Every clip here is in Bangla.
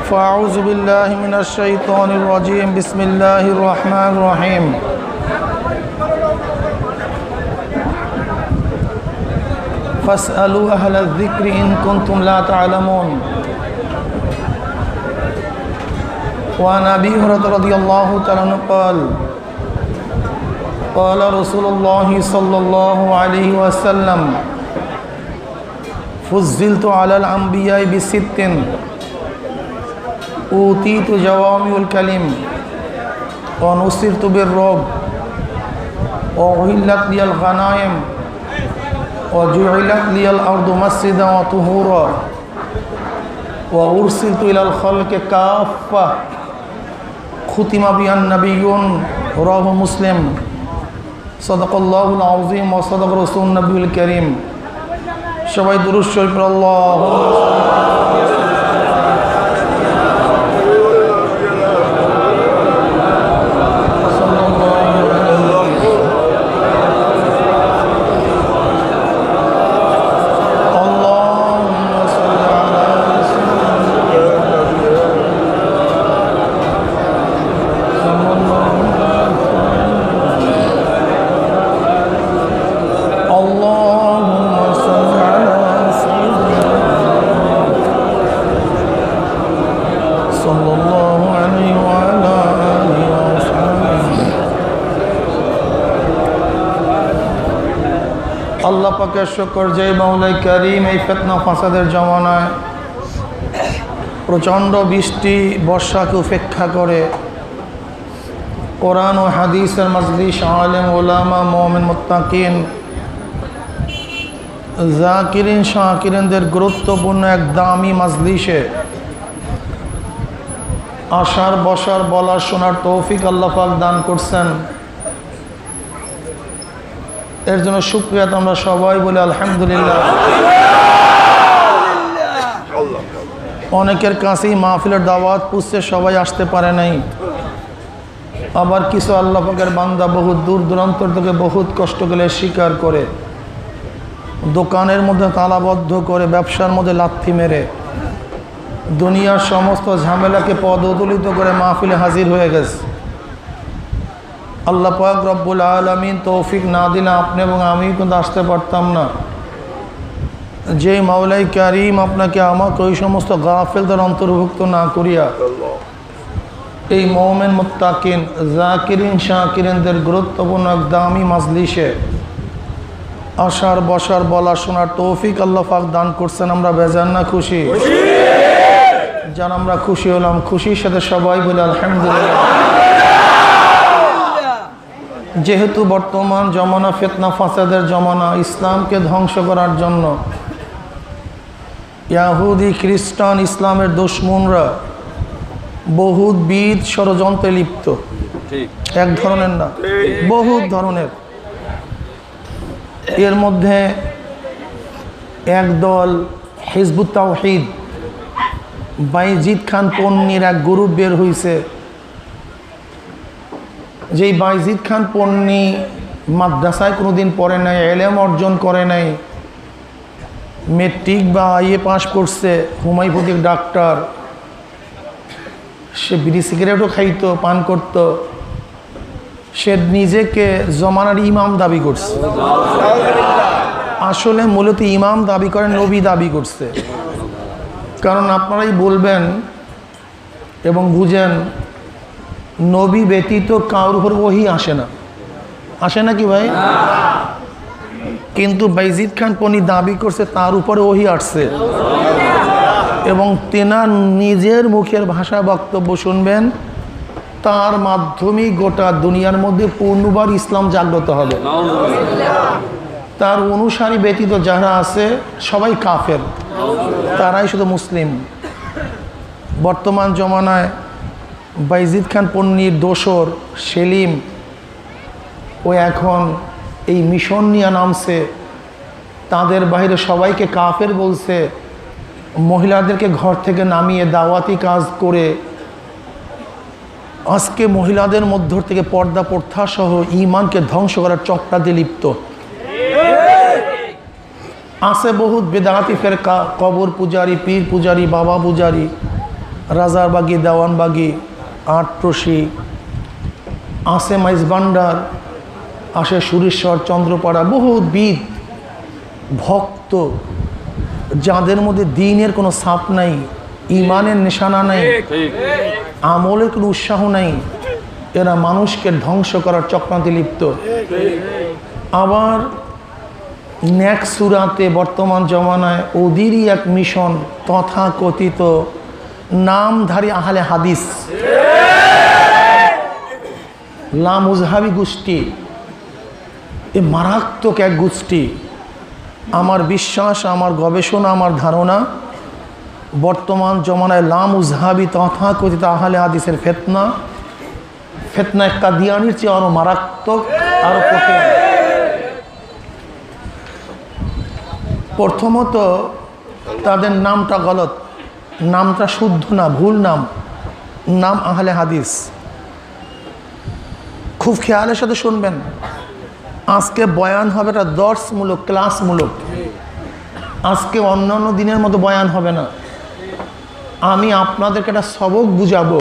فأعوذ بالله من الشيطان الرجيم بسم الله الرحمن الرحيم فاسألوا أهل الذكر إن كنتم لا تعلمون وعن أبي هريرة رضي الله تعالى عنه قال قال رسول الله صلى الله عليه وسلم فضلت على الأنبياء بست أوتيت جوامع الكلم ونصرت بالرعب وأحلت لي الغنائم وجعلت لي الأرض مسجدا وطهورا وأرسلت إلى الخلق كافة ختم بي النبيون رواه مسلم صدق الله العظيم وصدق رسول النبي الكريم সবাই দুরূদ শরীফ আল্লাহুম্মা আল্লাহ পাকের শুকর যে মাওলাই কারীম এই ফিতনা ফাসাদের জমানায় প্রচণ্ড বৃষ্টি বর্ষাকে উপেক্ষা করে কোরআন ও হাদিসের মজলিস আলেম ওলামা মুমিন মুত্তাকিন জাকিরিন শাকিরিনদের গুরুত্বপূর্ণ এক দামি মজলিসে আসার বসার বলার শোনার তৌফিক আল্লাহ পাক দান করছেন। এর জন্য শুকরিয়া আমরা সবাই বলি আলহামদুলিল্লাহ। অনেকের কাছেই মাহফিলের দাওয়াত পুষছে, সবাই আসতে পারে নাই। আবার কিছু আল্লাহ পাকের বান্দা বহুত দূর দূরান্ত থেকে বহুত কষ্ট করে স্বীকার করে দোকানের মধ্যে তালাবদ্ধ করে ব্যবসার মধ্যে লাথি মেরে দুনিয়ার সমস্ত ঝামেলাকে পদদলিত করে মাহফিলে হাজির হয়ে গেছে। আল্লাহ পাক রব্বুল আলামিন তৌফিক না দিলে আপনি এবং আমি কিন্তু আসতে পারতাম না। যে মাওলাই কারীম আপনাকে আমাকে ওই সমস্ত গাফেলদের অন্তর্ভুক্ত না করিয়া এই মুমিন মুত্তাকিন জাকিরিন শাকিরিনদের গুরুত্বপূর্ণ এক দামি মাজলিসে আসার বসার বলা শোনার তৌফিক আল্লাহ পাক দান করছেন। আমরা বেজান না খুশি? যারা আমরা খুশি হলাম, খুশির সাথে সবাই বলে আলহামদুলিল্লাহ। যেহেতু বর্তমান জমানা ফিতনা ফাসাদের জমানা, ইসলামকে ধ্বংস করার জন্য ইয়াহুদি খ্রিস্টান ইসলামের দুশমনরা বহুবিধ ষড়যন্ত্রে লিপ্ত। এক ধরনের না, বহুত ধরনের। এর মধ্যে একদল হিজবুত তাওহীদ বাইজিদ খান পন্নীর এক গ্রুপ বের হয়েছে। যেই বাইজিদ খান পন্নী মাদ্রাসায় কোনোদিন পড়ে নাই, এলেম অর্জন করে নাই, মেট্রিক বা IA পাস করছে, হোমিওপ্যাথিক ডাক্তার, সে বিড়ি সিগারেটও খাইতো, পান করত, সে নিজেকে জমানার ইমাম দাবি করছে। আসলে মূলত ইমাম দাবি করে, নবী দাবি করছে। কারণ আপনারাই বলবেন এবং বুঝেন, নবী ব্যতীত কারোর উপর ওহী আসে না। আসে না কি ভাই? কিন্তু বাইজিদ খান পন্নী দাবি করছে তার উপরে ওহী আসছে, এবং তেনার নিজের মুখের ভাষা বক্তব্য শুনবেন, তার মাধ্যমে গোটা দুনিয়ার মধ্যে পূর্ণবার ইসলাম জাগ্রত হবে। তার অনুসারী ব্যতীত যারা আছে সবাই কাফের, তারাই শুধু মুসলিম। বর্তমান জমানায় বাইজিদ খান পন্নীর দোসর সেলিম ও এখন এই মিশন নিয়ে নামছে, তাদের বাইরে সবাইকে কাফের বলছে, মহিলাদেরকে ঘর থেকে নামিয়ে দাওয়াতি কাজ করে আজকে মহিলাদের মধ্য থেকে পর্দা প্রথা সহ ঈমানকে ধ্বংস করার চক্রাতে লিপ্ত আছে। বহুত বেদাতি ফেরকা, কবর পূজারি, পীর পূজারি, বাবা পূজারি, রাজারবাগি, দেওয়ানবাগি, আটরশি, আসে মাইজ ভান্ডার, আসে সুরেশ্বর, চন্দ্রপাড়া, বহুবিধ ভক্ত যাদের মধ্যে দ্বীনের কোনো ছাপ নাই, ইমানের নিশানা নাই, আমলের কোনো উৎসাহ নাই, এরা মানুষকে ধ্বংস করার চক্রান্তে লিপ্ত। আবার নেক্সট সুরাতে বর্তমান জমানায় ওদেরই এক মিশন, তথাকথিত নামধারী আহলে হাদিস, লামুজহাবি গোষ্ঠী, এ মারাত্মক এক গোষ্ঠী। আমার বিশ্বাস, আমার গবেষণা, আমার ধারণা, বর্তমান জমানায় লামুজহাবি তথাকথিত আহলে হাদিসের ফেতনা কাদিয়ানির চেয়ে আরো মারাত্মক, আরো কঠিন। প্রথমত তাদের নামটা গলত, নামটা শুদ্ধ না, ভুল নাম আহলে হাদিস। খুব খেয়ালের সাথে শুনবেন, আজকে বয়ান হবে এটা দর্শমূলক, ক্লাসমূলক। আজকে অন্যান্য দিনের মতো বয়ান হবে না। আমি আপনাদেরকে একটা সবক বুঝাবো,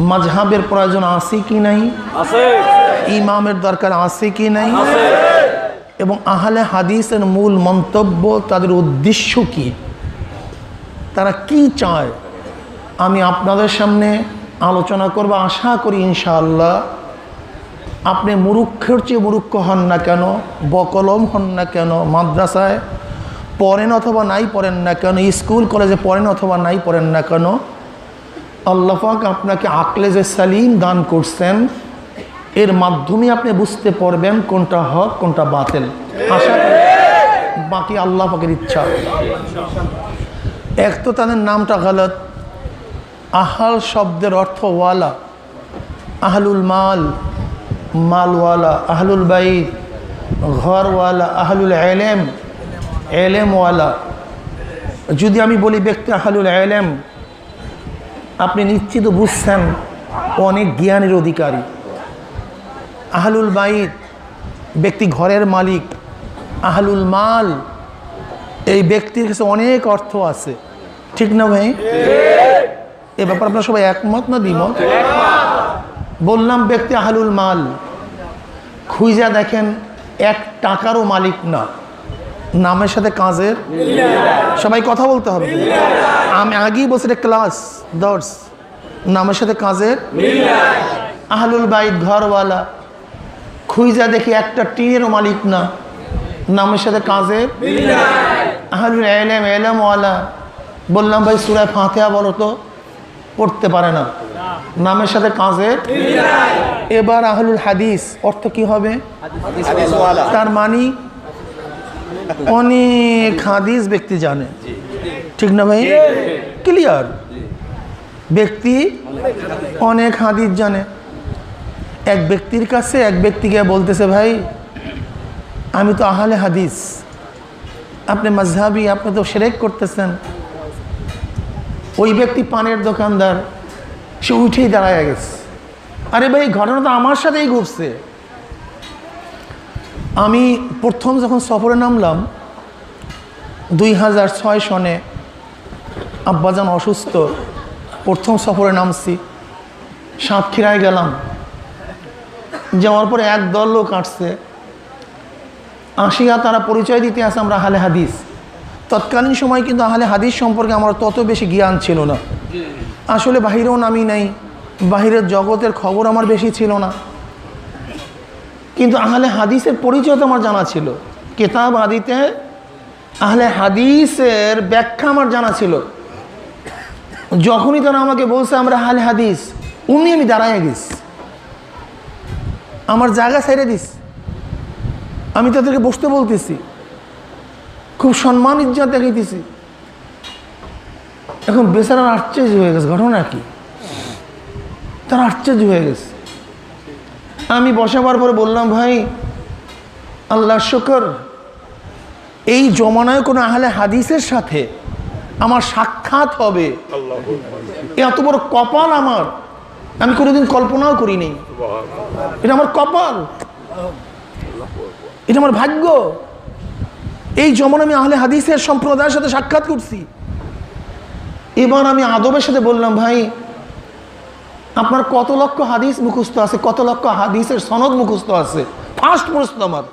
মাযহাবের প্রয়োজন আছে কি নাই, ইমামের দরকার আছে কি নাই, এবং আহলে হাদিসের মূল মন্তব্য, তাদের উদ্দেশ্য কি, তারা কি চায়, আমি আপনাদের সামনে আলোচনা করব। আশা করি ইনশাআল্লাহ আপনি মুরুক্ষের চেয়ে মুরুক্ষ হন না কেন, বকলম হন না কেন, মাদ্রাসায় পড়েন অথবা নাই পড়েন না কেন, স্কুল কলেজে পড়েন অথবা নাই পড়েন না কেন, আল্লাহ পাক আপনাকে আকলে যে সালিম দান করছেন, এর মাধ্যমে আপনি বুঝতে পারবেন কোনটা হক কোনটা বাতিল। আশা করি, বাকি আল্লাহ পাকের ইচ্ছা। এক তো তাদের নামটা গলত। আহাল শব্দের অর্থ ওয়ালা, আহলুল মাল, মালওয়ালা, আহলুল বাইত, ঘরওয়ালা, আহলুল এলেম, এলেমওয়ালা। যদি আমি বলি ব্যক্তি আহলুল এলেম, আপনি নিশ্চিত বুঝছেন অনেক জ্ঞানের অধিকারী। আহলুল বাইত, ব্যক্তি ঘরের মালিক। আহলুল মাল, এই ব্যক্তির কাছে অনেক অর্থ আছে। ঠিক না ভাই? এ ব্যাপারে আপনারা সবাই একমত না দ্বিমত? বললাম ব্যক্তি আহলুল মাল, খুঁজা দেখেন 1 টাকারও মালিক না, নামের সাথে কাজের। সবাই কথা বলতে হবে। আমি আগেই বলছি ক্লাস দর্স, নামের সাথে কাজের। আহলুল বাইত ঘরওয়ালা, খুঁজা দেখি একটা টিনেরও মালিক না, নামের সাথে কাজের। আহলুল এলেম, এলেমওয়ালা, বললাম ভাই সূরা ফাতিহা বলো তো, পড়তে পারে না, নামের সাথে কাজের। এবার আহলুল হাদিস অর্থ কি হবে? তার মানে অনেক হাদিস ব্যক্তি জানে। ঠিক না ভাই? ক্লিয়ার? ব্যক্তি অনেক হাদিস জানে। এক ব্যক্তির কাছে এক ব্যক্তিকে বলতেছে, ভাই আমি তো আহলে হাদিস, আপনি মাযহাবি, আপনি তো শিরক করতেছেন। ওই ব্যক্তি পানের দোকানদার, সে উঠেই দাঁড়ায় গেছে। আরে ভাই, ঘটনা তো আমার সাথেই ঘটছে। আমি প্রথম যখন সফরে নামলাম 2006 সনে, আব্বাজান অসুস্থ, প্রথম সফরে নামছি, সাতক্ষীরায় গেলাম। যাওয়ার পরে এক দল লোক আসছে, আসিয়া তারা পরিচয় দিতে আসে আমরা আহলে হাদিস। তৎকালীন সময় কিন্তু আহলে হাদিস সম্পর্কে আমার তত বেশি জ্ঞান ছিল না। আসলে বাহিরেও নামি নাই, বাহিরের জগতের খবর আমার বেশি ছিল না, কিন্তু আহলে হাদিসের পরিচয় তো আমার জানা ছিল। কিতাব আদিতে আহলে হাদিসের ব্যাখ্যা আমার জানা ছিল। যখনই তারা আমাকে বলছে আমরা আহলে হাদিস, আমি দাঁড়ায় গেছি, আমার জায়গা ছেড়ে দিস। আমি তাদেরকে বসতে বলতেছি, খুব সম্মান ইজ্জত দেখাইতেছি। এখন বেচারার আশ্চর্য হয়ে গেছে, ঘটনা কি? তারা আশ্চর্য হয়ে গেছে। আমি বসাবার পরে বললাম, ভাই আল্লাহর শুকর, এই জমানায় কোনো আহলে হাদিসের সাথে আমার সাক্ষাৎ হবে, এত বড় কপাল আমার, আমি কোনোদিন কল্পনাও করিনি। এটা আমার কপাল, এটা আমার ভাগ্য। এই জমানায় আমি আহলে হাদিসের সম্প্রদায়ের সাথে সাক্ষাৎ করছি। এবার আমি আদবের সাথে বললাম, ভাই আপনার কত লক্ষ হাদিস মুখস্থ আছে, কত লক্ষ হাদিসের সনদ মুখস্থ আছে? ফার্স্ট প্রশ্ন আমার।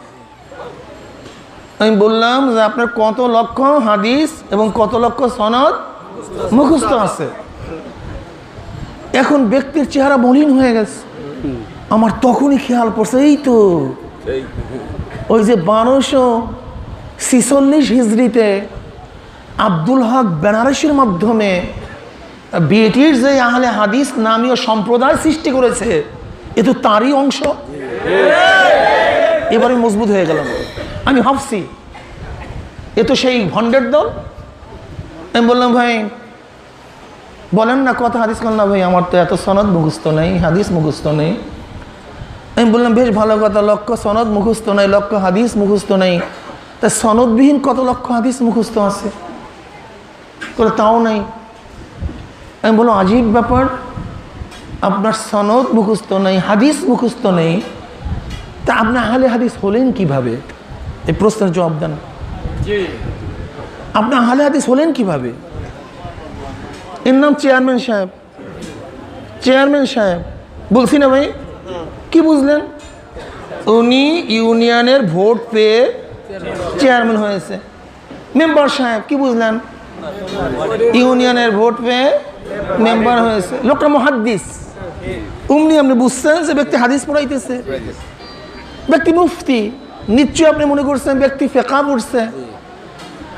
আমি বললাম যে আপনার কত লক্ষ হাদিস এবং কত লক্ষ সনদ মুখস্থ আছে? এখন ব্যক্তির চেহারা মলিন হয়ে গেছে। আমার তখনই খেয়াল পড়ছে, এই তো ওই যে 1246 হিজরিতে আব্দুল হক বেনারসির মাধ্যমে বিএটির যে আহলে হাদিস নামীয় সম্প্রদায় সৃষ্টি করেছে, এ তো তারই অংশ। এবারে মজবুত হয়ে গেলাম। আমি ভাবছি এ তো সেই ভণ্ডের দল। আমি বললাম, ভাই বলেন না কত হাদিস? না ভাই আমার তো এত সনদ মুখস্থ নেই, হাদিস মুখস্থ নেই। আমি বললাম, বেশ ভালো কথা, লক্ষ সনদ মুখস্থ নেই, লক্ষ হাদিস মুখস্থ নেই, তা সনদবিহীন কত লক্ষ হাদিস মুখস্থ আছে? তাও নাই। আমি বললাম, আজীব ব্যাপার, আপনার সনদ মুখস্থ নেই, হাদিস মুখস্থ নেই, তা আপনি আহলে হাদিস হলেন কিভাবে? এই প্রশ্নের জবাব দেন। আপনি আহলে হাদিস হলেন কিভাবে? এর নাম চেয়ারম্যান সাহেব। চেয়ারম্যান সাহেব বলছি না ভাই? কি বুঝলেন? উনি ইউনিয়নের ভোট পেয়ে চেয়ারম্যান হয়েছে। মেম্বার সাহেব কি বুঝলেন? ইউনিয়নের ভোট পেয়ে মেম্বার হয়েছে। লোকটা মুহাদ্দিস, অমনি আপনি বুঝছেন যে ব্যক্তি হাদিস পড়াইতেছে। ব্যক্তি মুফতি, নিশ্চয়ই আপনি মনে করছেন ব্যক্তি ফিকহ পড়ছে।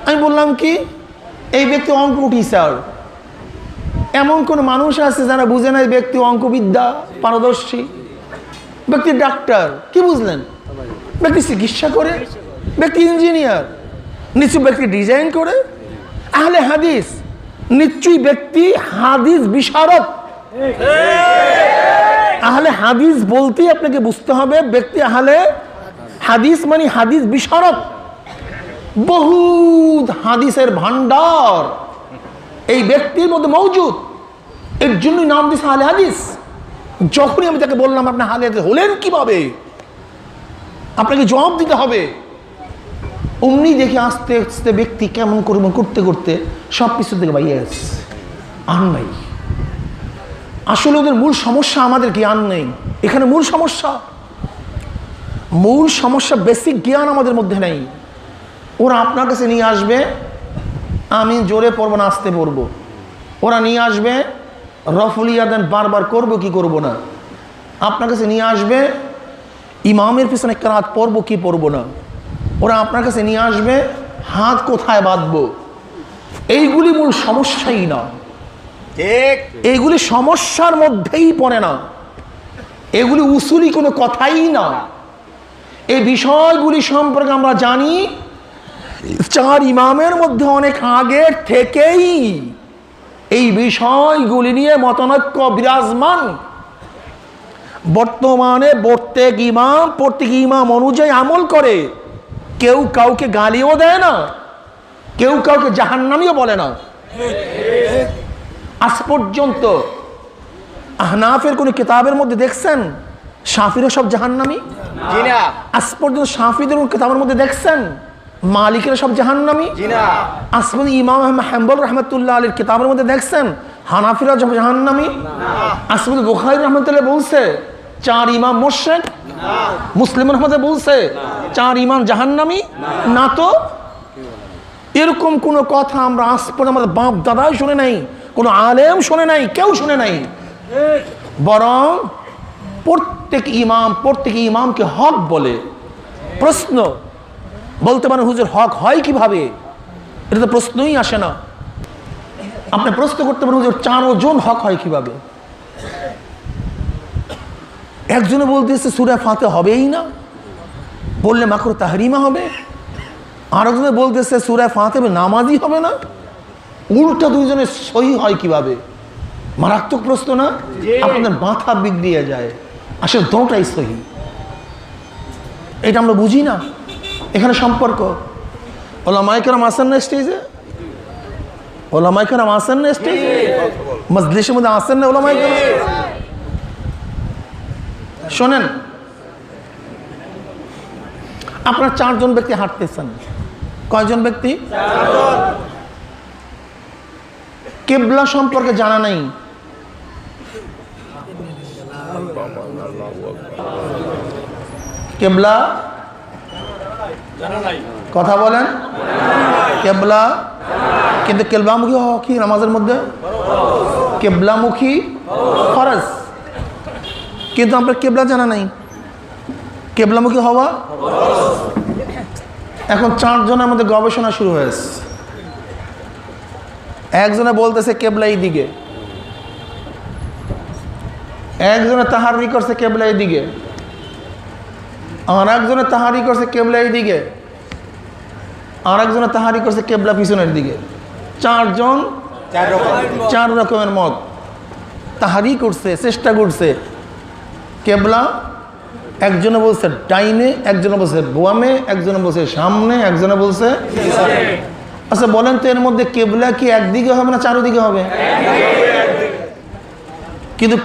আমি বললাম কি, এই ব্যক্তি অঙ্ক টিচার। এমন কোন মানুষ আছে যারা বুঝে না এই ব্যক্তি অঙ্কবিদ্যা পারদর্শী? ব্যক্তি ডাক্তার, কি বুঝলেন? ব্যক্তি চিকিৎসা করে, ব্যক্তি ইঞ্জিনিয়ার, নিশ্চয় ব্যক্তি ডিজাইন করে। আহলে হাদিস নিশ্চয়ই ব্যক্তি হাদিস বিশারদ। আহলে হাদিস বলতেই আপনাকে বুঝতে হবে ব্যক্তি আহলে হাদিস মানে হাদিস বিশারদ। বহুত হাদিসের ভান্ডার এই ব্যক্তির মধ্যে মৌজুদ, এর জন্যই নাম দিয়েছে আহলে হাদিস। যখনই আমি তাকে বললাম আপনি আহলে হাদিস হলেন কিভাবে, আপনাকে জবাব দিতে হবে, অমনি দেখে আস্তে আস্তে ব্যক্তি কেমন করতে করতে সব কিছু থেকে বাইরে গেছে। আন নাই, আসলে ওদের মূল সমস্যা আমাদের জ্ঞান নেই। এখানে মূল সমস্যা বেসিক জ্ঞান আমাদের মধ্যে নেই। ওরা আপনার কাছে নিয়ে আসবে, আমি জোরে পড়বো না আস্তে পড়বো। ওরা নিয়ে আসবে রফুল ইয়াদান বারবার করবো কি করবো না। আপনার কাছে নিয়ে আসবে ইমামের পিছনে কেরাত পড়বো কি পড়বো না। ওরা আপনার কাছে নিয়ে আসবে হাত কোথায় বাঁধবো। এইগুলি মূল সমস্যাই না, এইগুলি সমস্যার মধ্যেই পড়ে না, এগুলি উসুলি কোনো কথাই না। এই বিষয়গুলি সম্পর্কে আমরা জানি চার ইমামের মধ্যে অনেক আগের থেকেই এই বিষয়গুলি নিয়ে মতানৈক্য বিরাজমান। বর্তমানে প্রত্যেক ইমাম অনুযায়ী আমল করে, কেউ কাউকে গালিও দেয় না, কেউ কাউকে জাহান্নামীও বলে না। আজ পর্যন্ত আহনাফের কোন কিতাবের মধ্যে দেখছেন শাফিরা সব জাহান্নামী? আজ পর্যন্ত শাফিদের কোন কিতাবের মধ্যে দেখছেন মালিকেরা সব জাহান্নামী? আজ পর্যন্ত ইমাম আহমদ হাম্বল রহমতুল্লাহ আলীর কিতাবের মধ্যে দেখছেন হানাফিরা সব জাহান্নামী? আজ পর্যন্ত বুখারী রহমতুল্লাহ বলছে চার ইমাম মুশরিক? মুসলিম আহমদ বলছে চার ইমাম জাহান্নামী? না তো। এরকম কোন কথা আমরা আজ পর্যন্ত আমাদের বাপ দাদাই শুনে নাই, কোন আলেম শুনে নাই, কেউ শুনে নাই। বরং প্রত্যেক ইমামকে হক বলে। প্রশ্ন বলতে পারেন হুজুর হক হয় কিভাবে? এটা তো প্রশ্নই আসে না। আপনি প্রশ্ন করতে পারেন হুজুর চারজন হক হয় কিভাবে? একজনে বলতেছে সূরা ফাতিহা হবেই না, বললে মাকরুহ তাহরিমা হবে। আরেকজনে বলতেছে সূরা ফাতিহা নামাজই হবে না। উল্টা দুইজনের সহি হয় কিভাবে? মারাত্মক প্রশ্ন না? আপনাদের মাথা বিগড়িয়ে যায়। আসলে দুটোটাই সহি, এটা আমরা বুঝি না। এখানে সম্পর্ক ওলামায়ে কেরাম আসেন না স্টেজে? ওলামায়ে কেরাম আসেন না স্টেজে? মজলিসের মধ্যে আসেন না ওলামায়ে কেরাম? শোনেন, আপনার চারজন ব্যক্তি হাঁটতেছেন। কয়জন ব্যক্তি? কিবলা সম্পর্কে জানা নাই। কিবলা কথা বলেন, কিবলা কিন্তু কিবলামুখী হওয়া কি নামাজের মধ্যে? কিবলামুখী ফরজ, কিন্তু আমরা কিবলা জানা নাই, কিবলামুখী হওয়া। এখন 4 জনের মধ্যে গবেষণা শুরু হয়েছে। একজনে বলতেছে কিবলা এই দিকে, একজনে তাহারি করছে কিবলা এই দিকে, আর একজনে তাহারি করছে কিবলা এই দিকে, আর একজনে তাহারি করছে কিবলা পিছনের দিকে। 4 জন 4 রকমের মত। তাহারি করছে, চেষ্টা করছে কিবলা, একজনে বলছে ডাইনে, একজনে বলছে বামে, একজনে বলছে সামনে, একজনে বলছে। আচ্ছা বলেন তো এর মধ্যে কিবলা কি একদিকে হবে না চারদিকে হবে? কিন্তু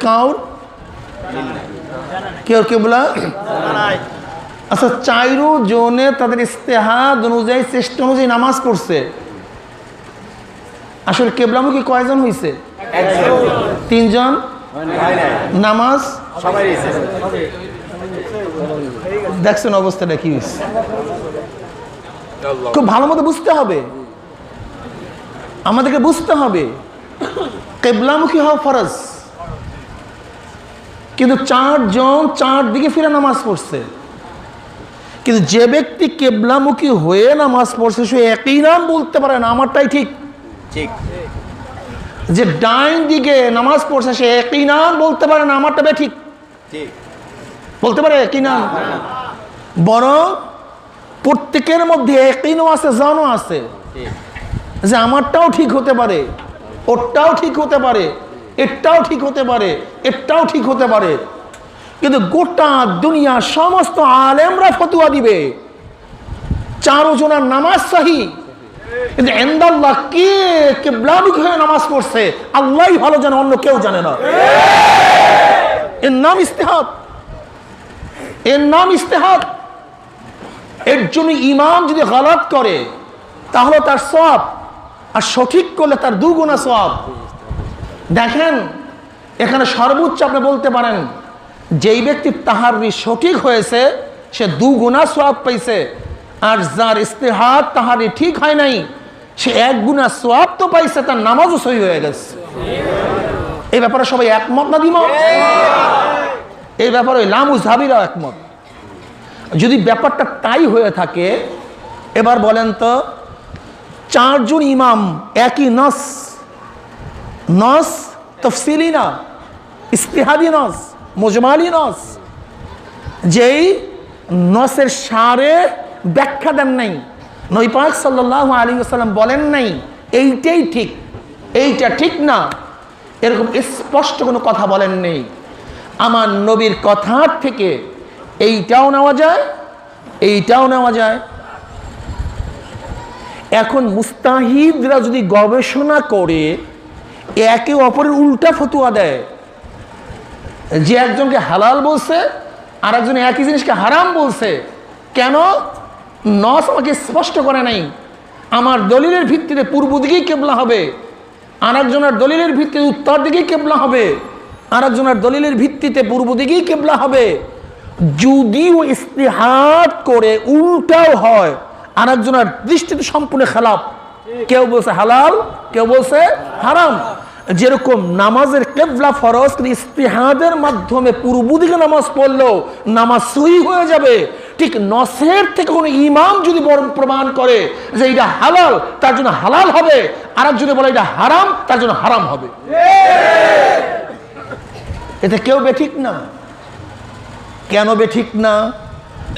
কেউ কিবলা। আচ্ছা 4 জনে তাদের ইস্তেহাদ অনুযায়ী চেষ্টা অনুযায়ী নামাজ পড়ছে, আসলে কিবলামুখী কয়জন হয়েছে? 3 জন। নামাজ দেখছেন অবস্থাটা কি হয়েছে? খুব ভালো মতো বুঝতে হবে, আমাদেরকে বুঝতে হবে কিবলামুখী হওয়া ফরজ, কিন্তু 4 জন 4 দিকে ফিরে নামাজ পড়ছে। কিন্তু যে ব্যক্তি কিবলামুখী হয়ে নামাজ পড়ছে সে একই নাম বলতে পারে না আমারটাই ঠিক। যে ডাইন দিকে নামাজ পড়ছে সে একই নাম বলতে পারে না আমারটা ঠিক বলতে পারে কি না? বরং প্রত্যেকের মধ্যে একইনও আছে, জানও আছে যে আমারটাও ঠিক হতে পারে, ওরটাও ঠিক হতে পারে, এরটাও ঠিক হতে পারে, এরটাও ঠিক হতে পারে। কিন্তু গোটা দুনিয়া সমস্ত আলেমরা ফতোয়া দিবে 4 জনের নামাজ সহি, কিন্তু ইনদাল্লাহ কে কিবলামুখী হয়ে নামাজ পড়ছে আল্লাহই ভালো জানে, অন্য কেউ জানে না। এর নাম ইস্তেহাদ, এর নাম ইস্তেহাদ। এর জন্য ইমাম যদি গলত করে তাহলে তার সওয়াব, আর সঠিক করলে তার 2 গুণা সওয়াব। দেখেন এখানে সর্বোচ্চ আপনি বলতে পারেন যেই ব্যক্তি তাহারি সঠিক হয়েছে সে 2 গুণা সওয়াব পাইছে, আর যার ইস্তেহাদ তাহারি ঠিক হয় নাই সে 1 গুণা সওয়াব তো পাইছে, তার নামাজও সহি হয়ে গেছে। এই ব্যাপারে সবাই একমত না দ্বিমত? এই ব্যাপারে লামুজহাবিরাও একমত। যদি ব্যাপারটা তাই হয়ে থাকে, এবার বলেন তো 4 জন ইমাম একই নস তফসিলি না, ইস্তিহাদি নস, মুজমালি নস, যেই নসের সারে ব্যাখ্যা দেন নাই, নবী পাক সাল্লাল্লাহু আলাইহি ওয়াসাল্লাম বলেন নাই এইটাই ঠিক এইটা ঠিক না, এরকম স্পষ্ট কোনো কথা বলেন নেই। আমার নবীর কথার থেকে এইটাও নেওয়া যায়, এইটাও নেওয়া যায়। এখন মুস্তাহিদরা যদি গবেষণা করে একে অপরের উল্টা ফতোয়া দেয়, যে একজনকে হালাল বলছে আর একজন একই জিনিসকে হারাম বলছে, কেন? নস আমাকে স্পষ্ট করে নাই। আমার দলিলের ভিত্তিতে পূর্ব দিকেই কিবলা হবে, আর একজনের দলিলের ভিত্তিতে উত্তর দিকেই কিবলা হবে, আর একজনের দলিলের ভিত্তিতে পূর্ব দিকেই কিবলা হবে। যদিও ইস্তিহাদ করে উল্টাও হয়, আর একজনের দৃষ্টিতে সম্পূর্ণ খেলাফ, কেউ বলছে হালাল, কেউ বলছে হারাম। যেরকম নামাজের কিবলা ফরজ, ইস্তিহাদের মাধ্যমে পূর্ব দিকে নামাজ পড়লেও নামাজ সহি হয়ে যাবে, ঠিক নসের থেকে কোনো ইমাম যদি প্রমাণ করে যে এটা হালাল, তার জন্য হালাল হবে, আর একজনে বলে এটা হারাম, তার জন্য হারাম হবে। এটা কেউ বেঠিক না। কেন বেঠিক না?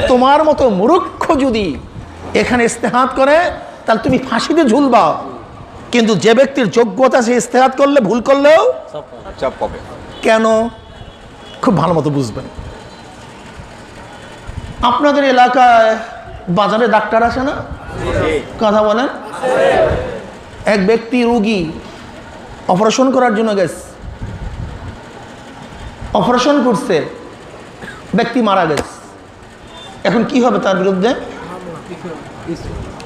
তোমার মতো মূর্খ যদি এখানে ইস্তেহাদ করে তাহলে তুমি ফাঁসিতে ঝুলবা, কিন্তু যে ব্যক্তির যোগ্যতা সে ইস্তেহাদ করলে ভুল করলেও চাপ পাবে। কেন? খুব ভালো মতো বুঝবেন। আপনাদের এলাকায় বাজারে ডাক্তার আসে না? কথা বলেন। এক ব্যক্তি রোগী অপারেশন করার জন্য গেছে, অপারেশন করছে, ব্যক্তি মারা গেছে। এখন কি হবে তার বিরুদ্ধে?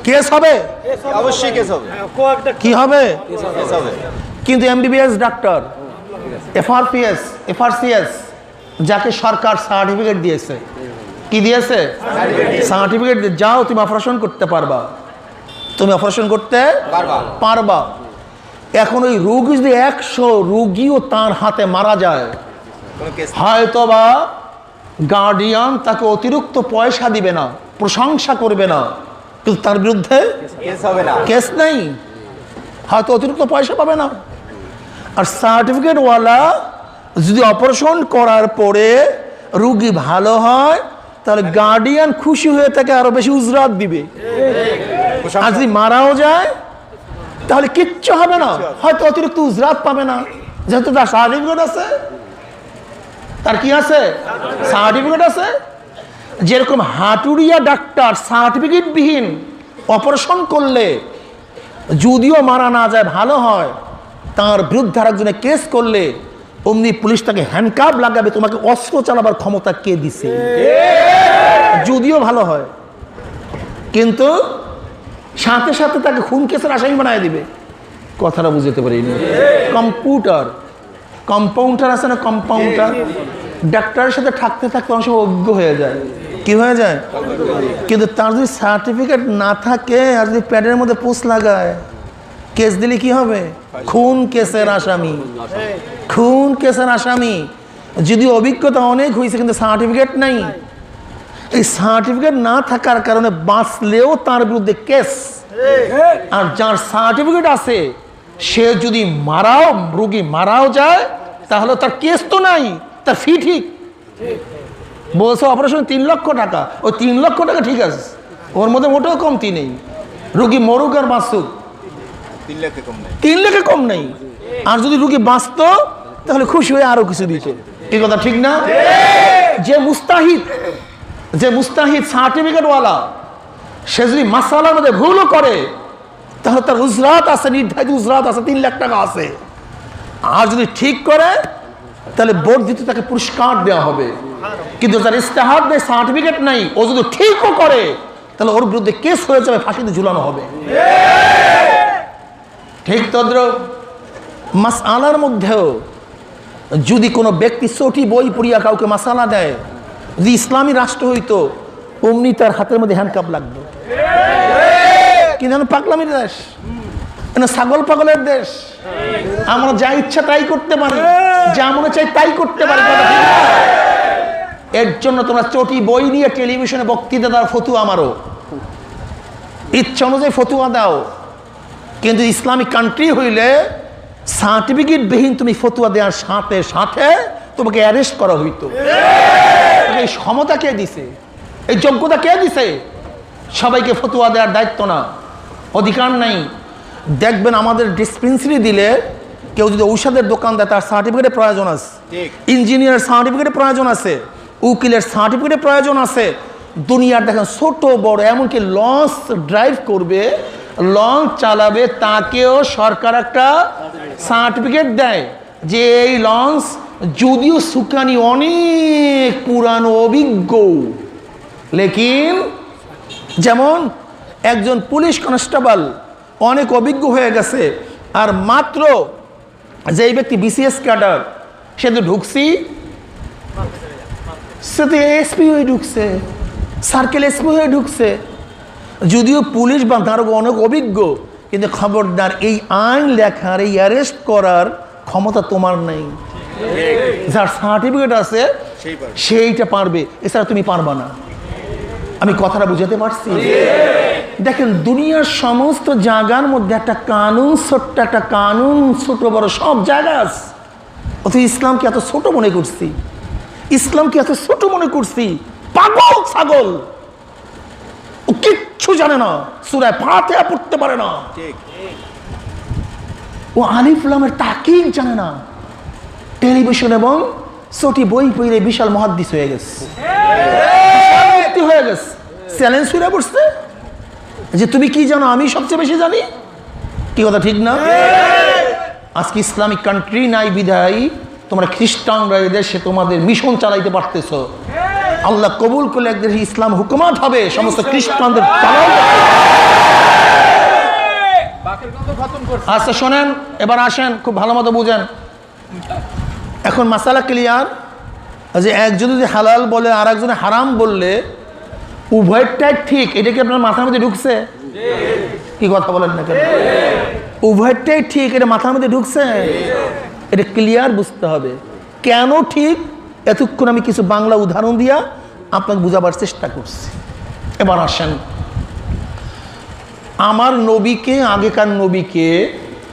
কেস হবে, অবশ্যই কেস হবে। কি হবে? কিন্তু এমবিবিএস ডাক্তার, এফআরপিএস, এফআরসিএস, যাকে সরকার সার্টিফিকেট দিয়েছে, কি দিয়েছে? সার্টিফিকেট দিয়ে যাও তুমি অপারেশন করতে পারবা, তুমি অপারেশন করতে পারবা। এখন ওই রোগী যদি 100 রোগীও তার হাতে মারা যায়, হয়তোবা গার্ডিয়ান তাকে অতিরিক্ত পয়সা দিবে না, প্রশংসা করবে না, কিন্তু তার বিরুদ্ধে কেস নেই, হয়তো অতিরিক্ত পয়সা পাবে না। আর সার্টিফিকেটওয়ালা যদি অপারেশন করার পরে রোগী ভালো হয়, তাহলে গার্ডিয়ান খুশি হয়ে তাকে আরো বেশি উজরাত দিবে। আর যদি মারাও যায় তাহলে কিচ্ছু হবে না, হয়তো অতিরিক্ত উজরাত পাবে না, যেহেতু তার সার্টিফিকেট আছে। তার কি আছে? সার্টিফিকেট আছে। যেরকম হাতুড়িয়া ডাক্তার সার্টিফিকেট বিহীন অপারেশন করলে যদিও মারা না যায়, ভালো হয়, তার বিরুদ্ধে আরেকজনে কেস করলে অমনি পুলিশ তাকে হ্যান্ডকাপ লাগাবে, তোমাকে অস্ত্র চালাবার ক্ষমতা কে দিছে, যদিও ভালো হয়। কিন্তু সাথে সাথে তাকে খুন কেসের আসামি বানায় দিবে। কথাটা বুঝতে পারিনি। কম্পাউন্ডার আছে না, কম্পাউন্ডার, ডাক্তারের সাথে থাকতে থাকতে অনেক সময় অজ্ঞ হয়ে যায়। কি হয়ে যায়? কিন্তু তার যদি সার্টিফিকেট না থাকে আর যদি প্যাডের মধ্যে পোস্ট লাগায়, কেস দিলে কি হবে? খুন কেসের আসামি, খুন কেসের আসামি। যদি অভিজ্ঞতা অনেক হয়েছে কিন্তু সার্টিফিকেট নাই, এই সার্টিফিকেট না থাকার কারণে বাঁচলেও তার বিরুদ্ধে কেস। আর যার সার্টিফিকেট আছে সে যদি রোগী মারাও যায় তাহলে তার কেস তো নাই, তার ফি ঠিক। বলছে অপারেশন 3 লক্ষ টাকা, ওই 3 লক্ষ টাকা ঠিক আছে, ওর মধ্যে মোটেও কমতি নেই। রোগী মরুক আর বাঁচুক, 3 লাখে কম নেই। আর যদি রোগী বাঁচত তাহলে খুশি হয়ে আরো কিছু দিত। এই কথা ঠিক না? যে মুস্তাহিদ সার্টিফিকেটওয়ালা, সে যদি মাসালার মধ্যে ভুলও করে তাহলে তার উজরাত আছে, নির্ধারিত উজরাত আছে, 3 লাখ টাকা আছে। আর যদি ঠিক করে তাহলে বোর্ড দিতে তাকে পুরস্কার দেওয়া হবে। কিন্তু যার ইস্তেহাদ নেই, সার্টিফিকেট নাই, ও যদি ঠিকও করে তাহলে ওর বিরুদ্ধে কেস হয়ে যাবে, ফাঁসিতে ঝুলানো হবে। ঠিক তদ্রুপ মাসআলার মধ্যেও যদি কোনো ব্যক্তি চটি বই পড়িয়া কাউকে মাসালা দেয়, যদি ইসলামী রাষ্ট্র হইতো অমনি তার হাতের মধ্যে হ্যান্ডকাপ লাগতো। কিন্তু পাগলামির দেশ, ছাগল পাগলের দেশ, আমরা যা ইচ্ছা তাই করতে পারি, যা মনে চাই তাই করতে পারি। এর জন্য তোমরা চটি বই নিয়ে টেলিভিশনে বক্তৃতা দাও, ফতুয়া আমারও ইচ্ছা অনুযায়ী ফতুয়া দাও। কিন্তু ইসলামিক কান্ট্রি হইলে সার্টিফিকেট বিহীন তুমি ফতুয়া দেওয়ার সাথে সাথে তোমাকে অ্যারেস্ট করা হইতো। এই ক্ষমতা কে দিছে? এই যোগ্যতা কে দিছে? সবাইকে ফতুয়া দেওয়ার দায়িত্ব না, অধিকার নাই। দেখবেন আমাদের ডিসপেন্সারি দিলে কেউ যদি ঔষধের দোকান দেয় তার সার্টিফিকেটের প্রয়োজন আছে, ইঞ্জিনিয়ারের সার্টিফিকেটের প্রয়োজন আছে, উকিলের সার্টিফিকেটের প্রয়োজন আছে। দুনিয়ার দেখেন ছোট বড়, এমনকি লঞ্চ ড্রাইভ করবে, লঞ্চ চালাবে, তাকেও সরকার একটা সার্টিফিকেট দেয় যে এই লঞ্চ যদিও সুকানি অনেক পুরানো অভিজ্ঞ, লেকিন যেমন একজন পুলিশ কনস্টেবল অনেক অভিজ্ঞ হয়ে গেছে, আর মাত্র যেই ব্যক্তি বিসিএস ক্যাডার, সে তো ঢুকছি, সে তো এসপি হয়ে ঢুকছে, সার্কেল এসপি হয়ে ঢুকছে। যদিও পুলিশ বা দারোগা অনেক অভিজ্ঞ, কিন্তু খবরদার এই আইন লেখার, এই অ্যারেস্ট করার ক্ষমতা তোমার নেই। যার সার্টিফিকেট আছে সেইটা পারবে, এছাড়া তুমি পারবা না। আমি কথাটা বুঝাতে পারছি? দেখেন দুনিয়ার সমস্ত জায়গার মধ্যে একটা কানুন, ছোট্ট একটা কানুন, ছোট বড় সব জায়গা আছে। অথচ ইসলামকে এত ছোট মনে করছি, ইসলামকে এত ছোট মনে করছি। পাগল ছাগল, ও কিচ্ছু জানে না, সূরা ফাতিহা পড়তে পারে না, ও আলিফ লামের তাকিক জানে না। টেলিভিশন এবং চটি বই পড়ে বিশাল মুহাদ্দিস হয়ে গেছে, হয়ে গেছে, চ্যালেঞ্জ করে বসছে যে তুমি কি জানো, আমি সবচেয়ে বেশি জানি। কি কথা ঠিক না? আজকে ইসলামিক কান্ট্রি নাই বিধায় তোমরা খ্রিস্টানরা এদেশে তোমাদের মিশন চালাইতে পারতেছ। আল্লাহ কবুল করলে একদিন ইসলাম হুকুমাত হবে, সমস্ত খ্রিস্টানদের আচ্ছা শোনেন, এবার আসেন, খুব ভালো মতো বুঝেন। এখন মাসালা ক্লিয়ার যে একজন যদি হালাল বলে আর একজনে হারাম বললে উভয়টাই ঠিক, এটা কি আপনার মাথার মধ্যে ঢুকছে? কি কথা বলেন না কেন? উভয়টাই ঠিক, এটা মাথার মধ্যে ঢুকছে? এটা ক্লিয়ার বুঝতে হবে কেন ঠিক। এতক্ষণ আমি কিছু বাংলা উদাহরণ দিয়া আপনাকে বুঝাবার চেষ্টা করছি। এবার আসেন, আমার নবীকে, আগেকার নবীকে,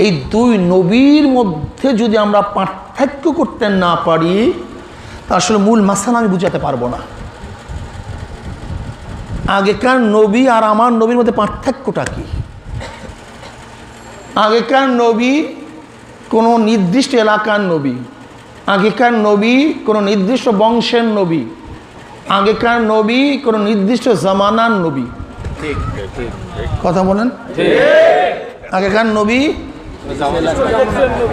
এই দুই নবীর মধ্যে যদি আমরা পার্থক্য করতে না পারি তা আসলে মূল মাসালা আমি বুঝাতে পারবো না। আগেকার নবী আর আমার নবীর মধ্যে পার্থক্যটা কি? আগেকার নবী কোনো নির্দিষ্ট এলাকার নবী, আগেকার নবী কোনো নির্দিষ্ট বংশের নবী, আগেকার নবী কোনো নির্দিষ্ট জামানার নবী। কথা বলেন। আগেকার নবী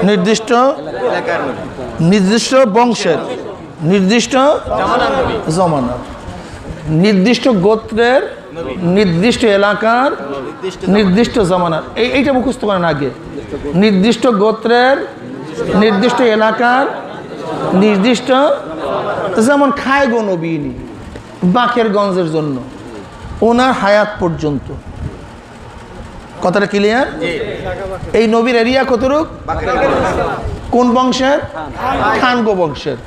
নির্দিষ্ট বংশের, নির্দিষ্ট জামানার, নির্দিষ্ট গোত্রের, নির্দিষ্ট এলাকার, নির্দিষ্ট জামানার। এইটা মুখস্থ করেন আগে। নির্দিষ্ট গোত্রের, নির্দিষ্ট এলাকার, নির্দিষ্ট, যেমন খায়গো নবী বাকেরগঞ্জের জন্য ওনার হায়াত পর্যন্ত। কথাটা ক্লিয়ার? এই নবীর এরিয়া কতটুক? কোন বংশের? খানগো বংশের।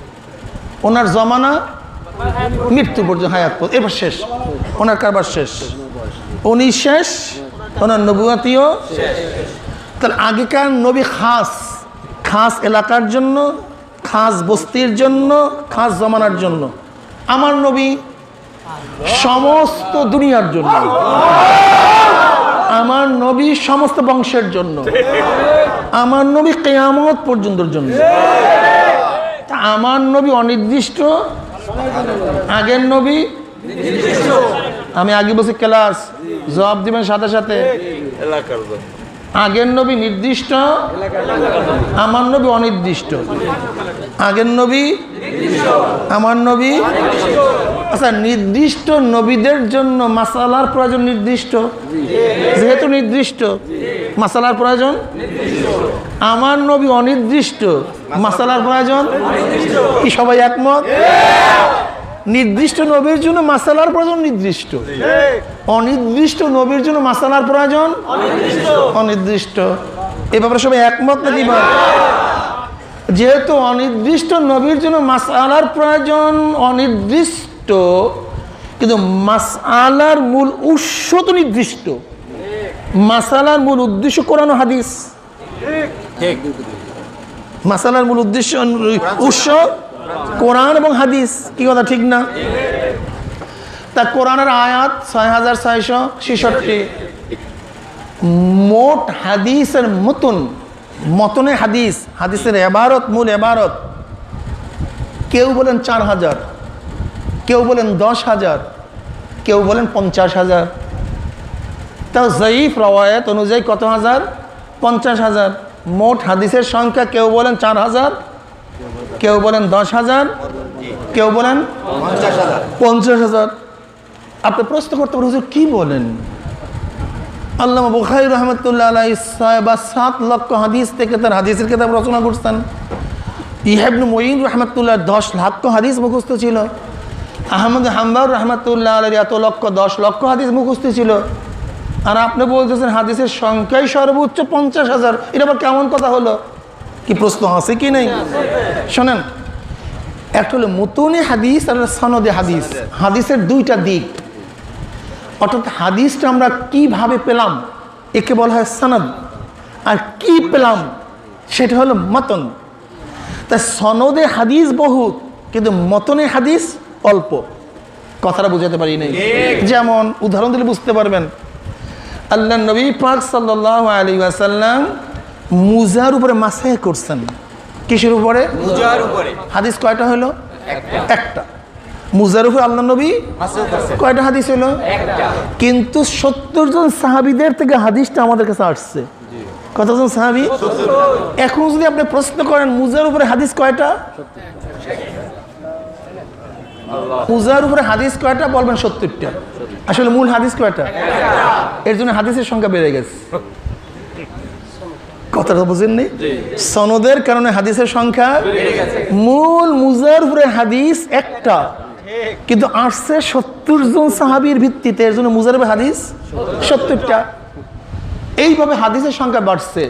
ওনার জমানা মৃত্যু পর্যন্ত, হায়াত পর্যন্ত। এবার শেষ, ওনার কারবার শেষ, উনি শেষ, ওনার নবুয়াতিও। তাহলে আগেকার নবী খাস খাস এলাকার জন্য, খাস বস্তির জন্য, খাস জমানার জন্য। আমার নবী সমস্ত দুনিয়ার জন্য, আমার নবী সমস্ত বংশের জন্য, আমার নবী কিয়ামত পর্যন্তর জন্য। তা আমার নবী অনির্দিষ্ট, আগের নবী, আমি আগে বলছি ক্লাস, জবাব দিবেন সাথে সাথে। আগের নবী নির্দিষ্ট, আমার নবী অনির্দিষ্ট। আগের নবী, আমার নবী। আচ্ছা, নির্দিষ্ট নবীদের জন্য মাসালার প্রয়োজন নির্দিষ্ট, যেহেতু নির্দিষ্ট মাসালার প্রয়োজন। আমার নবী অনির্দিষ্ট, মাসালার প্রয়োজন। কি সবাই একমত? নির্দিষ্ট নবীর জন্য মাসালার প্রয়োজন নির্দিষ্ট, অনির্দিষ্ট নবীর জন্য মাসালার প্রয়োজন অনির্দিষ্ট। এ ব্যাপারে সবাই একমত নাকি? যেহেতু অনির্দিষ্ট নবীর জন্য মাসালার প্রয়োজন অনির্দিষ্ট, কিন্তু মাসালার মূল উৎস তো নির্দিষ্ট। মাসালার মূল উদ্দেশ্য কোরআন ও হাদিস। মাসালার মূল উদ্দেশ্য, উৎস কোরআন এবং হাদিস। কি কথা ঠিক না? তা কোরআনের আয়াত ৬৬৬৬। মোট হাদিসের মতনে হাদিস, হাদিসের এবারত, মূল এবারত, কেউ বলেন ৪,০০০, কেউ বলেন ১০,০০০, কেউ বলেন ৫০,০০০। তাও জয়ীফ রওয়ায়াত অনুযায়ী কত হাজার? ৫০,০০০। মোট হাদিসের সংখ্যা কেউ বলেন ৪,০০০, কেউ বলেন ১০,০০০, কেউ বলেন ৫০,০০০। আপনি প্রশ্ন করতে পারেন, হুজুর কি বলেন? আল্লামা বুখারী রহমতুল্লাহ আলাইহি ৭ লক্ষ হাদিস থেকে তার হাদিসের কিতাব রচনা করতেন। ইহয়া ইবনে মুঈন রহমতুল্লাহ ১০ লক্ষ হাদিস মুখস্থ ছিল। আহমদ হাম্বল রহমতুল্লাহ আলাইহি এত লক্ষ ১০ লক্ষ হাদিস মুখস্থ ছিল। আর আপনি বলতেছেন হাদিসের সংখ্যাই সর্বোচ্চ ৫০,০০০। এটা আবার কেমন কথা হলো? কি প্রশ্ন আছে কি নেই? শোনেন, একটা হলো মুতুনে হাদিস আর সনদে হাদিস। হাদিসের দুইটা দিক, অর্থাৎ হাদিসটা আমরা কিভাবে পেলাম একে বলা হয় সনদ, আর কি পেলাম সেটা হলো মতন। তাই সনদে হাদিস বহুত, কিন্তু মতনে হাদিস অল্প। কথাটা বুঝাতে পারি নাই। যেমন উদাহরণ দিলে বুঝতে পারবেন, আল্লাহ নবী পাক সাল্লাল্লাহু আলাইহি ওয়াসাল্লাম মুজার উপরে মাসাহ করছেন। কিসের উপরে? মুজার উপরে। হাদিস কয়টা হলো? একটা। মুজার উপরে আল্লাহ নবী কয়টা হাদিস হলো? একটা। কিন্তু ৭০ জন সাহাবীদের থেকে হাদিসটা আমাদের কাছে আসছে। কতজন সাহাবী? ৭০। এখন যদি আপনি প্রশ্ন করেন মুজার উপরে হাদিস কয়টা, মুজার উপরে হাদিস কয়টা বলবেন ৭০টা। আসলে মূল হাদিস কয়টা? এর জন্য হাদিসের সংখ্যা বেড়ে গেছে। কথাটা বুঝেননি? সনদের কারণে হাদিসের সংখ্যা মূল মুজারফুরের হাদিস একটা, কিন্তু আসছে 70 জন সাহাবীর ভিত্তিতে, এর জন্য মুজারফের হাদিস 70টা। এইভাবে হাদিসের সংখ্যা বাড়ছে।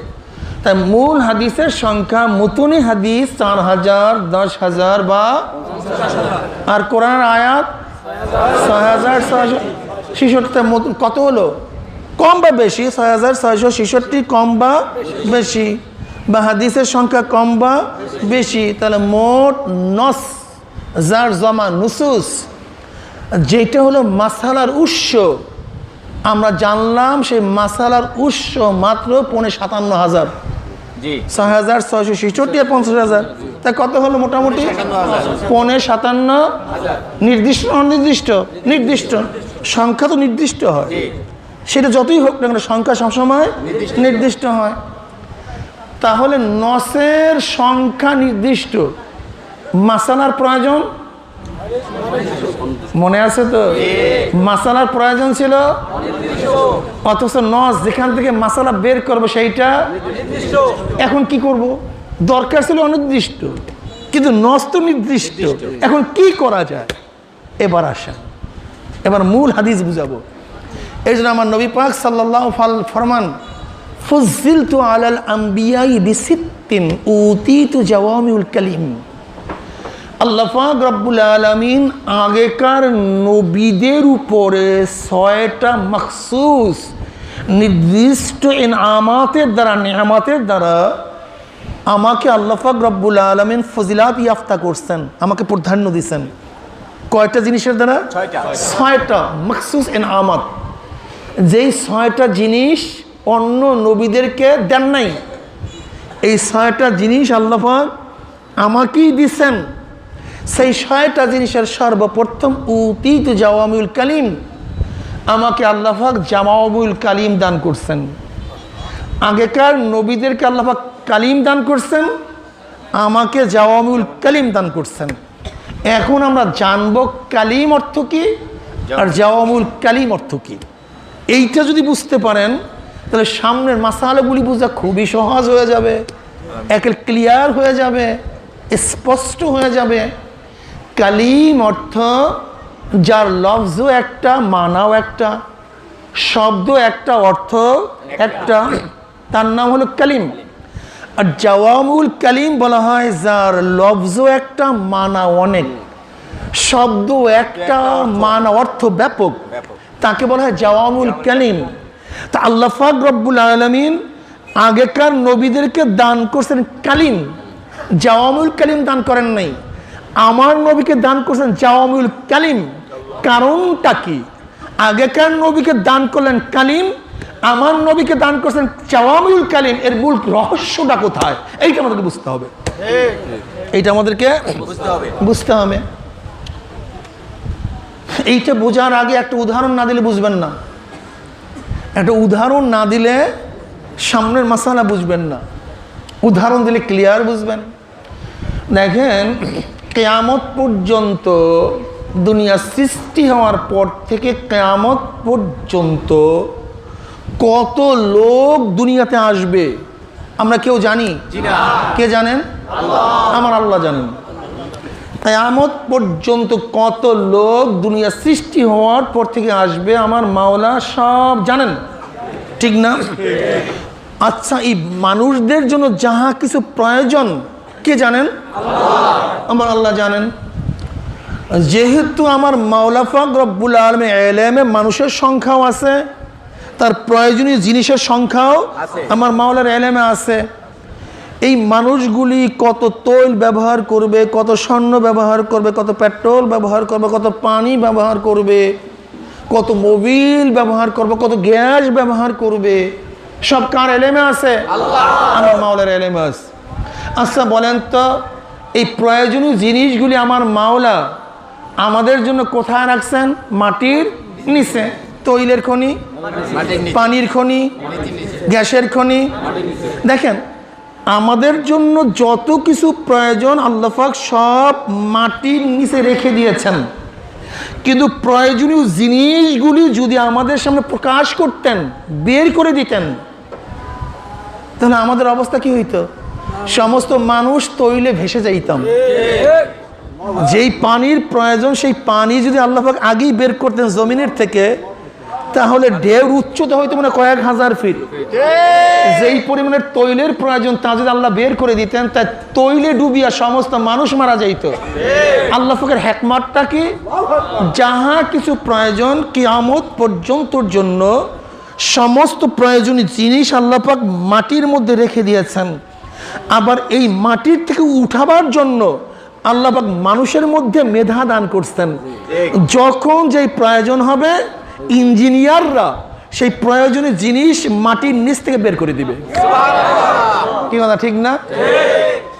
তাই মূল হাদিসের সংখ্যা মুতুনি হাদিস 4000, 10,000 বা আর কোরআনের আয়াত 6666। কত হলো? কম বা বেশি? 6666 কম বা বেশি, বা হাদিসের সংখ্যা কম বা বেশি। তাহলে মোট নস, যার জমা নুসুস, যেটা হলো মাসালার উৎস, আমরা জানলাম সেই মাসালার উৎস মাত্র 57,000। 6666 আর 50,000, তা কত হলো? মোটামুটি 57,000। নির্দিষ্ট অনির্দিষ্ট? নির্দিষ্ট। সংখ্যা তো নির্দিষ্ট হয়, সেটা যতই হোক না কেন সংখ্যা সবসময় নির্দিষ্ট হয়। তাহলে নসের সংখ্যা নির্দিষ্ট, মাসালার প্রয়োজন মনে আছে তো? মাসালার প্রয়োজন ছিল, অথচ নস যেখান থেকে মাসালা বের করবো সেইটা এখন কি করব? দরকার ছিল অনির্দিষ্ট, কিন্তু নস তো নির্দিষ্ট। এখন কি করা যায়? এবার আসেন, এবার মূল হাদিস বুঝাবো। এই জন্য আমার নবী পাক সাল্লাল্লাহু আলাইহি ফরমান, ফুজ্জিলতু আলাল আম্বিয়াই বিসিত্তিন উতিতু জাওয়ামিউল কালিম। আল্লাহ পাক রব্বুল আলামিন আগেকার নবীদের উপরে 6টা মখসুস নির্দিষ্ট ইনআমাতের দ্বারা, নেয়ামতের দ্বারা আমাকে আল্লাহ পাক রব্বুল আলামিন ফজিলাত ইয়াফতা করছেন, আমাকে প্রাধান্য দিয়েছেন। কয়টা জিনিসের দ্বারা? 6টা মখসুস ইনআমাত। যেই 6টা জিনিস অন্য নবীদেরকে দেন নাই, এই 6টা জিনিস আল্লাহ পাক আমাকেই দিছেন। সেই 6টা জিনিসের সর্বপ্রথম উতিতু জাওয়ামিউল কালিম, আমাকে আল্লাহ পাক জাওয়ামিউল কালিম দান করছেন। আগেকার নবীদেরকে আল্লাহ পাক কালিম দান করছেন, আমাকে জাওয়ামিউল কালিম দান করছেন। এখন আমরা জানব কালিম অর্থ কি আর জাওয়ামিউল কালিম অর্থ কি। এইটা যদি বুঝতে পারেন তাহলে সামনের মাসালাগুলি বোঝা খুবই সহজ হয়ে যাবে, একের ক্লিয়ার হয়ে যাবে, স্পষ্ট হয়ে যাবে। কালিম অর্থ যার লফজও একটা, মানাও একটা, শব্দ একটা, অর্থ একটা, তার নাম হলো কালিম। আর জাওয়ামিউল কালিম বলা হয় যার লফজও একটা, মানা অনেক, শব্দ একটা, মানা অর্থ ব্যাপক, তাকে বলা হয় জাওয়ামিউল কালিম। তা আল্লাহ পাক রব্বুল আলামিন আগেকার নবীদেরকে দান করছেন কালিম, জাওয়ামিউল কালিম দান করেন নাই। আমার নবীকে দান করছেন জাওয়ামিউল কালিম। কারণটা কি? আগেকার নবীকে দান করলেন কালিম, আমার নবীকে দান করছেন জাওয়ামিউল কালিম। এর মূল রহস্যটা কোথায়? এইটা আমাদেরকে বুঝতে হবে, এইটা আমাদেরকে বুঝতে হবে। এইটা বোঝার আগে একটা উদাহরণ না দিলে বুঝবেন না। একটা উদাহরণ না দিলে সামনের মাসালা বুঝবেন না, উদাহরণ দিলে ক্লিয়ার বুঝবেন। দেখেন, কিয়ামত পর্যন্ত, দুনিয়া সৃষ্টি হওয়ার পর থেকে কিয়ামত পর্যন্ত কত লোক দুনিয়াতে আসবে আমরা কেউ জানি? কে জানেন? আমার আল্লাহ জানেন। কিয়ামত পর্যন্ত কত লোক দুনিয়া সৃষ্টি হওয়ার পর থেকে আসবে আমার মাওলা সব জানেন, ঠিক না? আচ্ছা, এই মানুষদের জন্য যাহা কিছু প্রয়োজন কে জানেন? আমার আল্লাহ জানেন। যেহেতু আমার মাওলা পাক রব্বুল আলামিন ইলমে মানুষের সংখ্যাও আছে, তার প্রয়োজনীয় জিনিসের সংখ্যাও আমার মাওলার ইলমে আছে। এই মানুষগুলি কত তৈল ব্যবহার করবে, কত স্বর্ণ ব্যবহার করবে, কত পেট্রোল ব্যবহার করবে, কত পানি ব্যবহার করবে, কত মোবিল ব্যবহার করবে, কত গ্যাস ব্যবহার করবে, সব কার ইলমে আছে? আমার মাওলার ইলমে আছে। আচ্ছা বলেন তো, এই প্রয়োজনীয় জিনিসগুলি আমার মাওলা আমাদের জন্য কোথায় রাখছেন? মাটির নিচে। তৈলের খনি, পানির খনি, গ্যাসের খনি। দেখেন, আমাদের জন্য যত কিছু প্রয়োজন আল্লাহ পাক সব মাটির নিচে রেখে দিয়েছেন। কিন্তু প্রয়োজনীয় জিনিসগুলি যদি আমাদের সামনে প্রকাশ করতেন, বের করে দিতেন, তাহলে আমাদের অবস্থা কি হইতো? সমস্ত মানুষ তৈলে ভেসে যাইতাম। যেই পানির প্রয়োজন সেই পানি যদি আল্লাহ পাক আগেই বের করতেন জমিনের থেকে, তাহলে ঢেউ উচ্চতা হইতো মানে কয়েক হাজার ফিট। যেই পরিমাণের তৈলের প্রয়োজন তা যদি আল্লাহ বের করে দিতেন, তা তৈলে ডুবিয়া সমস্ত মানুষ মারা যাইত। আল্লাহ পাকের হিকমতটা কি? যাহা কিছু প্রয়োজন কিয়ামত পর্যন্তর জন্য সমস্ত প্রয়োজনীয় জিনিস আল্লাহ পাক মাটির মধ্যে রেখে দিয়েছেন। আবার এই মাটির থেকে উঠাবার জন্য আল্লাহ পাক মানুষের মধ্যে মেধা দান করছেন। যখন যেই প্রয়োজন হবে ইঞ্জিনিয়াররা সেই প্রয়োজনীয় জিনিস মাটির নিচ থেকে বের করে দিবে। কি কথা ঠিক না?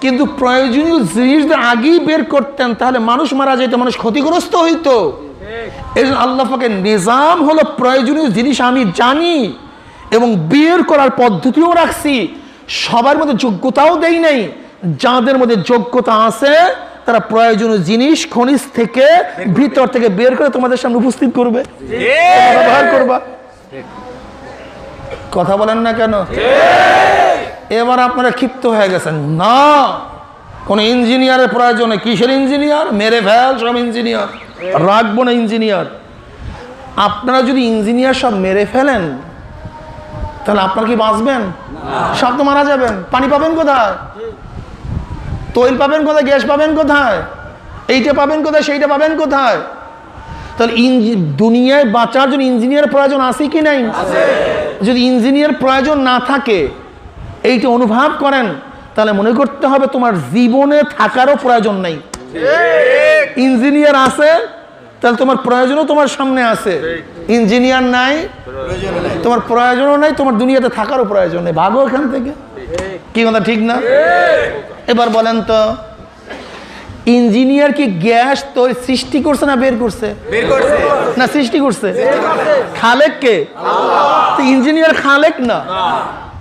কিন্তু প্রয়োজনীয় জিনিস আগেই বের করতেন, তাহলে মানুষ মারা যেত, মানুষ ক্ষতিগ্রস্ত হইতো। এই জন্য আল্লাহ পাকের নিজাম হলো প্রয়োজনীয় জিনিস আমি জানি এবং বের করার পদ্ধতিও রাখছি। সবার মধ্যে যোগ্যতাও দেই নাই। যাদের মধ্যে যোগ্যতা আছে তারা প্রয়োজনীয় জিনিস খনিজ থেকে ভিতর থেকে বের করে তোমাদের সামনে উপস্থিত করবে, ব্যবহার করবা। কথা বলেন না কেন? এবার আপনারা ক্ষিপ্ত হয়ে গেছেন, না কোন ইঞ্জিনিয়ারের প্রয়োজনে। কিসের ইঞ্জিনিয়ার? মেরে ফেল সব ইঞ্জিনিয়ার, রাখবো না ইঞ্জিনিয়ার। আপনারা যদি ইঞ্জিনিয়ার সব মেরে ফেলেন তাহলে আপনারা কি বাঁচবেন? সব তো মারা যাবেন। পানি পাবেন কোথায়? তৈল পাবেন কোথায়? গ্যাস পাবেন কোথায়? এইটা পাবেন কোথায়? সেইটা পাবেন কোথায়? তাহলে দুনিয়ায় বাঁচার জন্য ইঞ্জিনিয়ার প্রয়োজন আছে কি নাই? যদি ইঞ্জিনিয়ার প্রয়োজন না থাকে, এইটা অনুভব করেন, তাহলে মনে করতে হবে তোমার জীবনে থাকারও প্রয়োজন নাই। ইঞ্জিনিয়ার আছে তাহলে তোমার প্রয়োজনও তোমার সামনে আছে। ইঞ্জিনিয়ার নাই, তোমার প্রয়োজনও নাই, তোমার দুনিয়াতে থাকারও প্রয়োজন নেই। ভাগো এখান থেকে। কি কথা ঠিক না? এবার বলেন তো, ইঞ্জিনিয়ার কি গ্যাস তো সৃষ্টি করছে না বের করছে? না সৃষ্টি করছে। খালেক কে? ইঞ্জিনিয়ার খালেক না,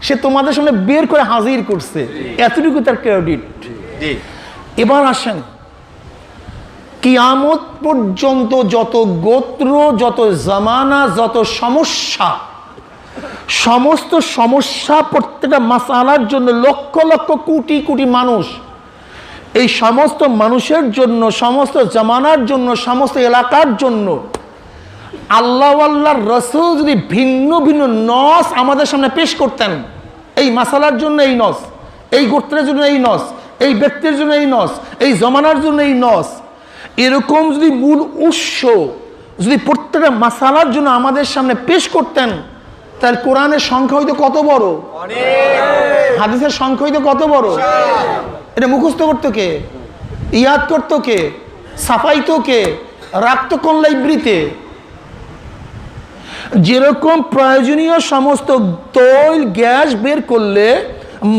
সে তোমাদের সামনে বের করে হাজির করছে, এতটুকু তার ক্রেডিট। এবার আসেন, কিয়ামত পর্যন্ত যত গোত্র, যত জামানা, যত সমস্যা, সমস্ত সমস্যা, প্রত্যেকটা মাসালার জন্য লক্ষ লক্ষ কোটি কোটি মানুষ, এই সমস্ত মানুষের জন্য, সমস্ত জামানার জন্য, সমস্ত এলাকার জন্য আল্লাহ আল্লাহর রসুল যদি ভিন্ন ভিন্ন নস আমাদের সামনে পেশ করতেন, এই মাসালার জন্য এই নস, এই গোত্রের জন্য এই নস, এই ব্যক্তির জন্য এই নস, এই জমানার জন্য এই নস, এরকম যদি মূল উৎস যদি প্রত্যেকটা মাসালার জন্য আমাদের সামনে পেশ করতেন, তাহলে কোরআনের সংখ্যা হইতো কত বড়, হাদিসের সংখ্যা হইতো কত বড়। এটা মুখস্থ করতো কে? ইয়াদ করতো কে? সাফাইতো কে? রাখতো কোন লাইব্রেরিতে? যেরকম প্রয়োজনীয় সমস্ত তৈল গ্যাস বের করলে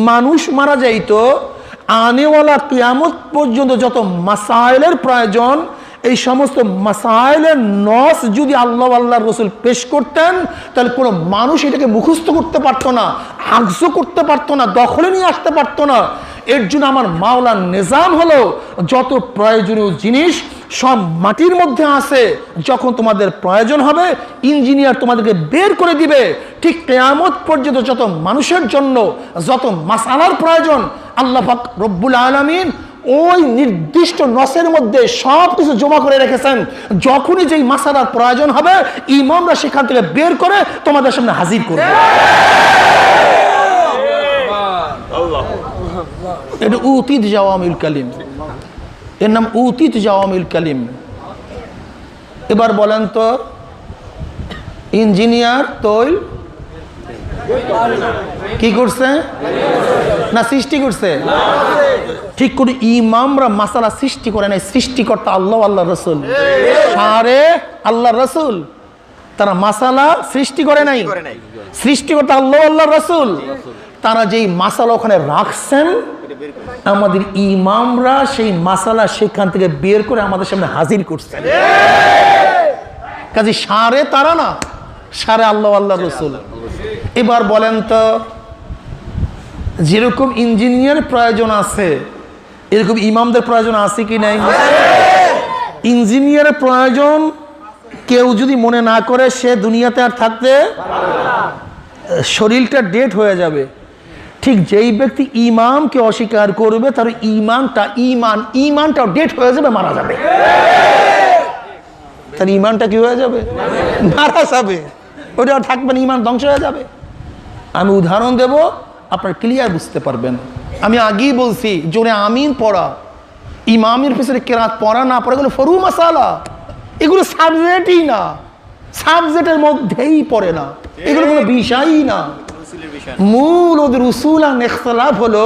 মানুষ মারা যাইত, আনেওয়ালা কিয়ামত পর্যন্ত যত মাসাইলের প্রয়োজন, এই সমস্ত মাসাইলের নস যদি আল্লাহ আল্লাহর রসুল পেশ করতেন, তাহলে কোনো মানুষ এটাকে মুখস্থ করতে পারতো না, হাফজ করতে পারতো না, দখলে নিয়ে আসতে পারতো না। এর জন্য আমার মাওলার নিজাম হলো, যত প্রয়োজনীয় জিনিস সব মাটির মধ্যে আছে, যখন তোমাদের প্রয়োজন হবে ইঞ্জিনিয়ার তোমাদেরকে বের করে দিবে। ঠিক কিয়ামত পর্যন্ত যত মানুষের জন্য যত মাসালার প্রয়োজন, আল্লাহ পাক রব্বুল আলামিন ওই নির্দিষ্ট নসের মধ্যে সব কিছু জমা করে রেখেছেন। যখনই যেই মাসালার প্রয়োজন হবে ইমামরা সেখান থেকে বের করে তোমাদের সামনে হাজির করবে। এটা উতিত জাওয়ামিল কালিম, এর নাম উতিত জাওয়ামিল কালিম। এবার বলেন তো, ইঞ্জিনিয়ার তৈল কি করছে না সৃষ্টি করছে? ঠিক করে ইমামরা মাসালা সৃষ্টি করে নাই, সৃষ্টিকর্তা আল্লাহ আল্লাহ রসুল, সারে আল্লাহ রসুল, তারা মাসালা সৃষ্টি করে নাই, সৃষ্টিকর্তা আল্লাহ আল্লাহ রসুল। তারা যেই মাসালা ওখানে রাখছেন, আমাদের ইমামরা সেই মাসালা সেখান থেকে বের করে আমাদের সামনে হাজির করছেন। কাজে সারে তারা না, সারে আল্লাহ আল্লাহ রসুল। এবার বলেন তো, যেরকম ইঞ্জিনিয়ার প্রয়োজন আছে, এরকম ইমামদের প্রয়োজন আছে কি নাই? ইঞ্জিনিয়ারের প্রয়োজন কেউ যদি মনে না করে, সে দুনিয়াতে আর থাকতে, শরীরটা ডেড হয়ে যাবে। ঠিক যেই ব্যক্তি ইমামকে অস্বীকার করবে তার ইমানটা ডেট হয়ে যাবে, মারা যাবে। তার ইমানটা কি হয়ে যাবে? মারা যাবে, ওটা আর থাকবে না, ইমান ধ্বংস হয়ে যাবে। আমি উদাহরণ দেব, আপনার ক্লিয়ার বুঝতে পারবেন। আমি আগেই বলছি, জোরে আমিন পড়া, ইমামের পিছনে কেরাত পড়া না পড়া, এগুলো ফরু মাসালা, এগুলো সাবজেক্টই না, সাবজেক্টের মধ্যেই পড়ে না, এগুলো কোনো বিষয়ই না। মূল ওদের উসুল আর ইখতিলাফ হলো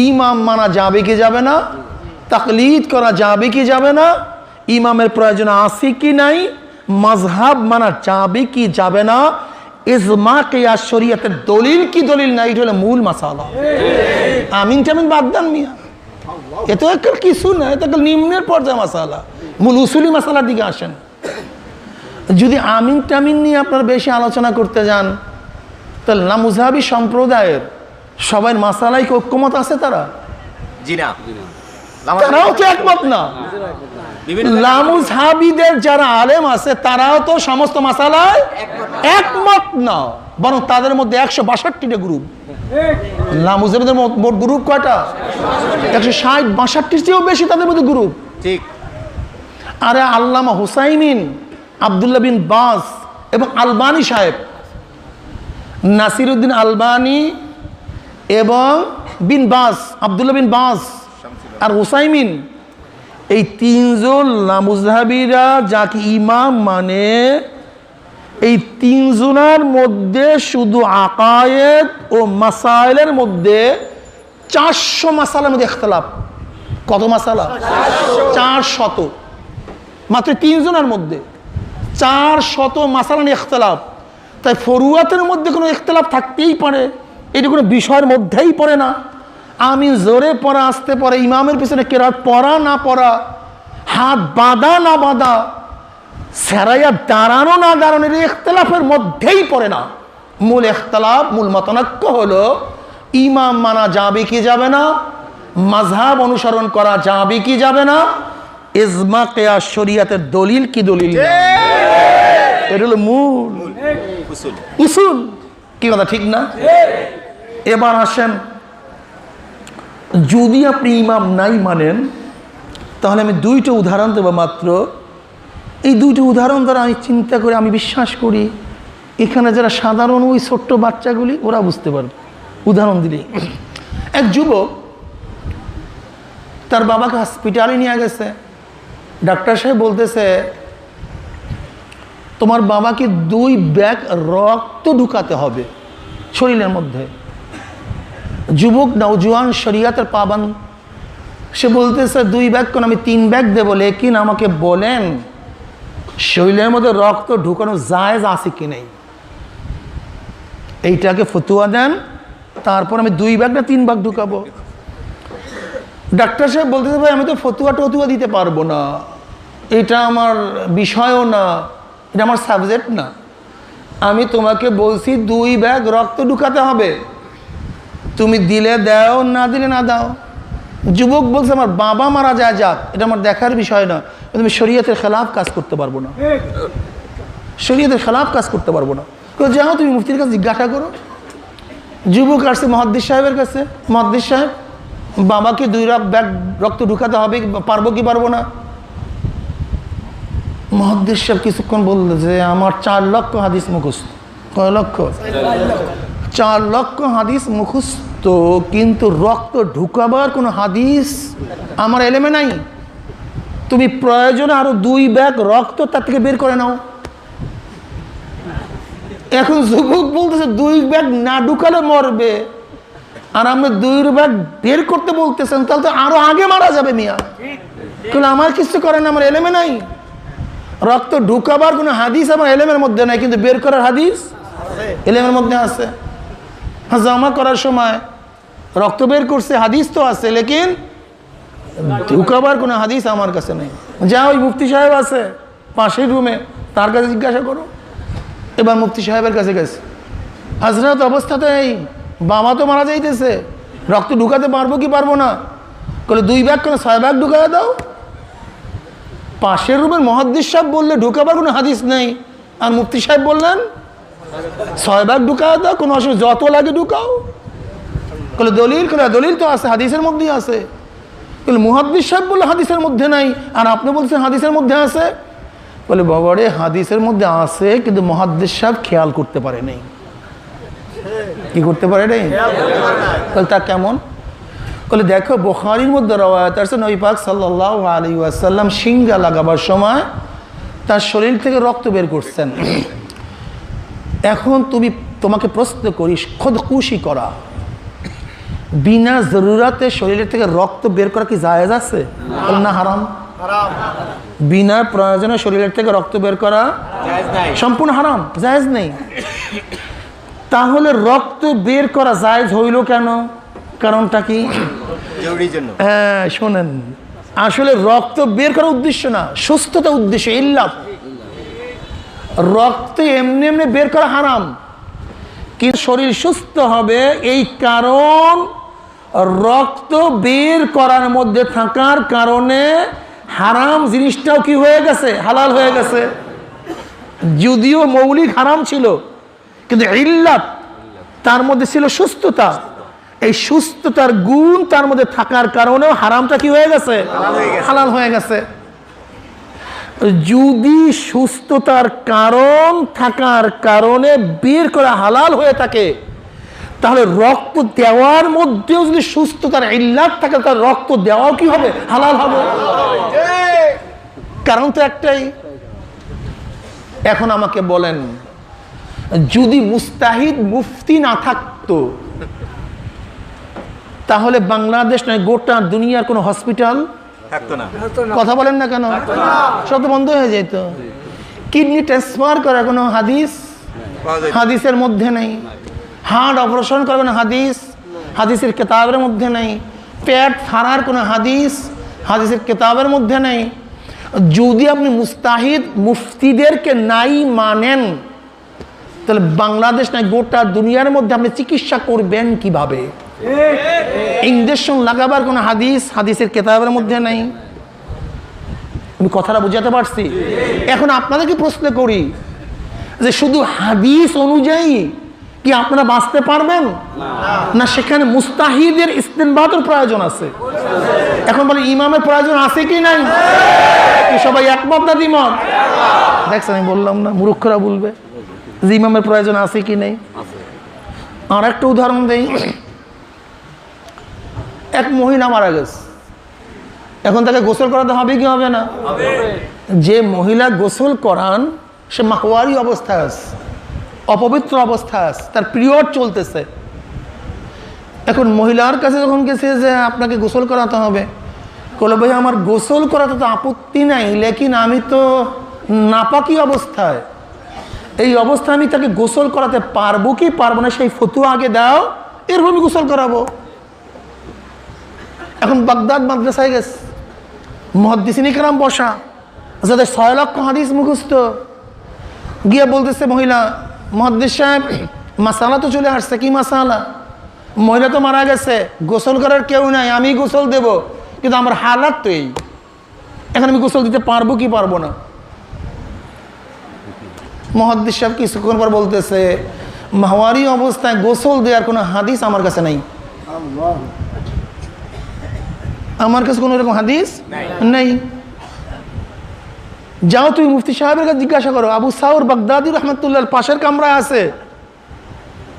ইমাম মানা যাবে কি যাবে না, তাকলিদ করা যাবে কি যাবে না, ইমামের প্রয়োজন আছে কি নাই, মাযহাব মানা যাবে কি যাবে না, ইজমা কিয়াস শরীয়তের দলিল কি দলিল নাই, এটা হলো মূল মাসালা। আমিন টামিন বাদ দেন মিয়া, এ তো একটা কিছু না, এটা একটা নিম্নের পর্যায়ে মাসালা। মূল উসুলি মাসালার দিকে আসেন। যদি আমিন টামিন নিয়ে আপনারা বেশি আলোচনা করতে যান, তাহলে লামুজহাবি সম্প্রদায়ের সবাই মাসালাই কি ঐক্যমত আছে? তারা জি না, তারাও তো একমত না। লামুজহাবিদের যারা আলেম আছে তারাও তো সমস্ত মাসালায় একমত না, বরং তাদের মধ্যে 162টা গ্রুপ। লামুজহাবিদের মোট গ্রুপ কয়টা? 160-62 চেয়েও বেশি তাদের মধ্যে গ্রুপ। ঠিক। আরে আল্লামা হুসাইমিন, আব্দুল্লাহ বিন বাজ এবং আলবানী সাহেব, নাসিরউদ্দিন আলবানী এবং বিন বাজ, আব্দুল্লাহ বিন বাজ আর হুসাইমিন, এই তিনজন লামুজহাবিরা যাকে ইমাম মানে, এই তিনজনের মধ্যে শুধু আকায়েদ ও মাসাইলের মধ্যে 400 মাসালার মধ্যে ইখতিলাফ। কত মাসালা? 400। মাত্র তিনজনের মধ্যে 400 মাসালা নিয়ে ইখতিলাফ। তাই ফরুয়াতের মধ্যে কোনো ইখতিলাফ থাকতেই পারে, এটা কোনো বিষয়ের মধ্যেই পড়ে না। আমি জোরে পড়া, আসতে পড়ে, ইমামের পিছনে কেরাত পড়া না পড়া, হাত বাঁধা না বাঁধা, সেরাইয়া দাঁড়ানো না দাঁড়ানো, এর ইখতিলাফের মধ্যেই পড়ে না। মূল ইখতিলাফ, মূল মতানৈক্য হলো ইমাম মানা যাবে কি যাবে না, মাযহাব অনুসরণ করা যাবে কি যাবে না, ইজমা কিয়াস শরীয়তের দলিল কি দলিল না। এটা হলো মূল উসুল। কি কথা ঠিক না? এবার আসেন, যদি আপনি ইমাম নাই মানেন, তাহলে আমি 2টা উদাহরণ দেবো মাত্র। এই 2টা উদাহরণ দ্বারা আমি চিন্তা করে আমি বিশ্বাস করি এখানে যারা সাধারণ ওই ছোট্ট বাচ্চাগুলি ওরা বুঝতে পারবে। উদাহরণ দিলে, এক যুবক তার বাবাকে হসপিটালে নিয়ে গেছে। ডাক্তার সাহেব বলতেছে, তোমার বাবাকে 2 ব্যাগ রক্ত ঢুকাতে হবে শরীরের মধ্যে। যুবক নওজোয়ান শরীয়তের পাবন্দ, সে বলতেছে 2 ব্যাগ কেন, আমি 3 ব্যাগ দেবো, লেকিন আমাকে বলেন শরীরের মধ্যে রক্ত ঢুকানো জায়েজ আছে কি নেই, এইটাকে ফতুয়া দেন, তারপর আমি 2 ব্যাগ না 3 ব্যাগ ঢুকাবো। ডাক্তার সাহেব বলতেছে, ভাই আমি তো ফতুয়া দিতে পারবো না, এটা আমার বিষয়ও না, এটা আমার সাবজেক্ট না। আমি তোমাকে বলছি 2 ব্যাগ রক্ত ঢুকাতে হবে, তুমি দিলে দাও, না দিলে না দাও। যুবক বলছে, আমার বাবা মারা যায় যাক, এটা আমার দেখার বিষয় না, তুমি শরীয়তের খেলাফ কাজ করতে পারবো না, শরীয়তের খেলাফ কাজ করতে পারবো না। যাও তুমি মুফতির কাছে জিজ্ঞাসা করো। যুবক আসছে মুহাদ্দিস সাহেবের কাছে, মুহাদ্দিস সাহেব বাবাকে 2 ব্যাগ রক্ত ঢুকাতে হবে, পারবো কি পারবো না? মুহাদ্দিস সাহেব কিছুক্ষণ বললো যে আমার 4 লক্ষ হাদিস মুখস্থ। কয় লক্ষ? 4 লক্ষ হাদিস মুখস্থ, কিন্তু রক্ত ঢুকাবার কোনো হাদিস আমার এলেমে নাই। তুমি প্রয়োজনে আরো 2 ব্যাগ রক্ত তার থেকে বের করে নাও। এখন যুবক বলতেছে 2 ব্যাগ না ঢুকালে মরবে, আর আপনি 2 ব্যাগ বের করতে বলতেছেন, তাহলে তো আরো আগে মারা যাবে মিয়া। কিন্তু আমার কিছু করেন, আমার এলেমে নাই। রক্ত ঢুকাবার কোনো হাদিস আমার এলেমের মধ্যে নাই, কিন্তু বের করার হাদিস এলেমের মধ্যে আছে। জামা করার সময় রক্ত বের করছে, হাদিস তো আছে, লেকিন ঢুকাবার কোনো হাদিস আমার কাছে নেই। যা ওই মুফতি সাহেব আছে পাশের রুমে, তার কাছে জিজ্ঞাসা করো। এবার মুফতি সাহেবের কাছে গেছে, হাজরাত অবস্থাতে এই বাবা তো মারা যাইতেছে, রক্ত ঢুকাতে পারবো কি পারবো না? বলে 2 ব্যাগ কেন, 6 ব্যাগ ঢুকাতে দাও। পাশের রুমের মুহাদ্দিস সাহেব বললে ঢুকাবার কোনো হাদিস নেই, আর মুফতি সাহেব বললেন 6 ব্যাগ ঢুকাতে দাও, কোনো অসুবিধা, যত লাগে ঢুকাও। বলে দলিল, দলিল তো আছে, হাদিসের মধ্যেই আছে। বলে মুহাদ্দিস সাহেব বলে হাদিসের মধ্যে নাই, আর আপনি বলছেন হাদিসের মধ্যে আছে। বলে বাবারে হাদিসের মধ্যে আছে, কিন্তু মুহাদ্দিস সাহেব খেয়াল করতে পারে নাই। কি করতে পারে নাই? বলে তা কেমন? বলে দেখো বুখারীর মধ্যে রওয়ায়াত আছে নবী পাক সাল্লাল্লাহু আলাইহি ওয়াসাল্লাম সিংহা লাগাবার সময় তার শরীর থেকে রক্ত বের করছেন। এখন তোমাকে প্রশ্ন করি, খুদকুশি করা বিনা জরুরাতে শরীরের থেকে রক্ত বের করা কি জায়েজ আছে? না, হারাম। বিনা প্রয়োজনে শরীরের থেকে রক্ত বের করা সম্পূর্ণ হারাম, জায়েজ নেই। তাহলে রক্ত বের করা জায়েজ হইল কেন? কারণটা কি? হ্যাঁ শোনেন, আসলে রক্ত বের করার উদ্দেশ্য না, সুস্থতা উদ্দেশ্য। ইল্লাত রক্ত এমনি এমনি বের করা হারাম, কিন্তু শরীর সুস্থ হবে এই কারণ রক্ত বের করার মধ্যে থাকার কারণে হারাম জিনিসটাও কি হয়ে গেছে? হালাল হয়ে গেছে। যদিও মৌলিক হারাম ছিল, কিন্তু ইল্লাত তার মধ্যে ছিল সুস্থতা। এই সুস্থতার গুণ তার মধ্যে থাকার কারণেও হারামটা কি হয়ে গেছে? হালাল হয়ে গেছে। যদি সুস্থতার কারণ থাকার কারণে বের করা হালাল হয়ে থাকে, তাহলে রক্ত দেওয়ার মধ্যেও যদি সুস্থতার ইল্লাত থাকে, তার রক্ত দেওয়াও কি হবে? হালাল হবে। কারণ তো একটাই। এখন আমাকে বলেন, যদি মুস্তাহিদ মুফতি না থাকতো, তাহলে বাংলাদেশ নয় গোটা দুনিয়ার কোনো হসপিটাল থাকতো না। কথা বলেন না কেন? সব তো বন্ধ হয়ে যেত। কিডনি ট্রান্সফার করার কোনো হাদিসের মধ্যে নেই। হার্ট অপারেশন করার কোনো হাদিসের কিতাবের মধ্যে নেই। পেট ফাড়ার কোনো হাদিসের কিতাবের মধ্যে নেই। যদি আপনি মুস্তাহিদ মুফতিদেরকে নাই মানেন, তাহলে বাংলাদেশ নয় গোটা দুনিয়ার মধ্যে আপনি চিকিৎসা করবেন কিভাবে? ইঞ্জেকশন লাগাবার কোনো হাদিসের কিতাবের মধ্যে নেই। আমি কথাটা বুঝাতে পারছি? এখন আপনাদেরকে প্রশ্ন করি যে শুধু হাদিস অনুযায়ী কি আপনারা বাঁচতে পারবেন? না, সেখানে মুস্তাহিদের ইস্তেনবাতের প্রয়োজন আছে। এখন বলে ইমামের প্রয়োজন আছে কি নাই? কি সবাই একমত না দ্বিমত? দেখছেন, আমি বললাম না, মূর্খরা বলবে যে ইমামের প্রয়োজন আছে কি নেই। আর একটা উদাহরণ দেই। এক মহিলা মারা গেছে, এখন তাকে গোসল করাতে হবে কি হবে না? যে মহিলা গোসল করান সে মাহওয়ারি অবস্থায় আছে, অপবিত্র অবস্থায় আছে, তার পিরিয়ড চলতেছে। এখন মহিলার কাছে যখন গেছে যে আপনাকে গোসল করাতে হবে, বলে ভাই আমার গোসল করাতে তো আপত্তি নাই, লেকিন আমি তো নাপাকি অবস্থায়, এই অবস্থায় আমি তাকে গোসল করাতে পারবো কি পারবো না সেই ফতুয়া আগে দাও, এরপর আমি গোসল করাবো। এখন বাগদাদ মাদ্রাসায় গেছে, মুহাদ্দিসিন ইকরাম বসা, যাদের 6 লক্ষ হাদিস মুখস্থ, গিয়ে বলতেছে মহিলা, মুহাদ্দিস সাহেব মাসালা তো চলে আসছে। কি মাসালা? মহিলা তো মারা গেছে, গোসল করার কেউ নাই, আমি গোসল দেব, কিন্তু আমার হালাত তো এই, এখন আমি গোসল দিতে পারবো কি পারবো না? মুহাদ্দিস সাহেব কিছুক্ষণ পর বলতেছে, মাহওয়ারি অবস্থায় গোসল দেওয়ার কোনো হাদিস আমার কাছে নাই। আমার কাছে কোনো এরকম হাদিস নেই। যাও তুমি মুফতি সাহেবের কাছে জিজ্ঞাসা করো, আবু সাউর বাগদাদি রহমতুল্লাহ পাশের কামরায় আছে,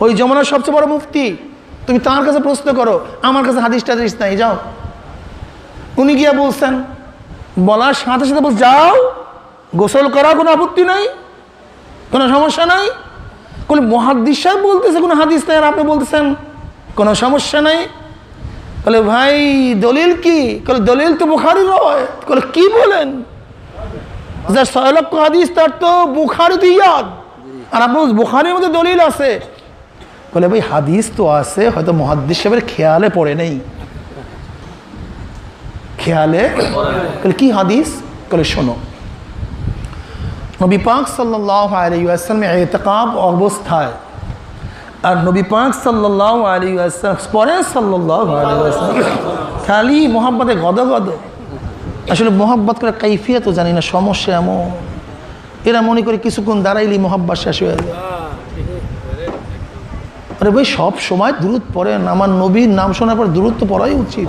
ওই জমানার সবচেয়ে বড় মুফতি, তুমি তার কাছে প্রশ্ন করো, আমার কাছে হাদিস টাদিস নাই। যাও। উনি গিয়া বলছেন, বলার সাথে সাথে বল, যাও গোসল করা কোনো আপত্তি নাই, কোনো সমস্যা নাই। বলে মুহাদ্দিস সাহেব বলতেছে কোনো হাদিস নাই, আর আপনি বলতেছেন কোনো সমস্যা নাই। বলে ভাই দলিল কি? বলে দলিল তো বুখারীর রওয়ায়াত। বলে কি বলেন? যার 6 লক্ষ হাদিস তার তো বুখারীতে ইয়াদ, আর আপনার বুখারীর মধ্যে দলিল আছে। বলে ভাই হাদিস তো আছে, হয়তো মুহাদ্দিস সাহেবের খেয়ালে পড়ে নেই। খেয়ালে? বলে কি হাদিস? বলে শোনো, নবী পাক সাল্লাল্লাহু আলাইহি ওয়াসাল্লাম ইতিকাফ অবস্থায়, আর নবী পাক সাল্লাল্লাহু আলাইহি ওয়াসাল্লাম পরে সাল্লাল্লাহু আলাইহি ওয়াসাল্লাম খালি মোহাব্বতে গদগদ। আসলে মোহাব্বত করে কাইফিয়ত জানি না, সমস্যা এমন, এরা মনে করে কিছুক্ষণ দাঁড়াইলেই মোহাব্বত শেষ হয়ে যায়। আরে ভাই সব সময় দুরূদ পড়েন, আমার নবীর নাম শোনার পর দুরূদ তো পড়াই উচিত।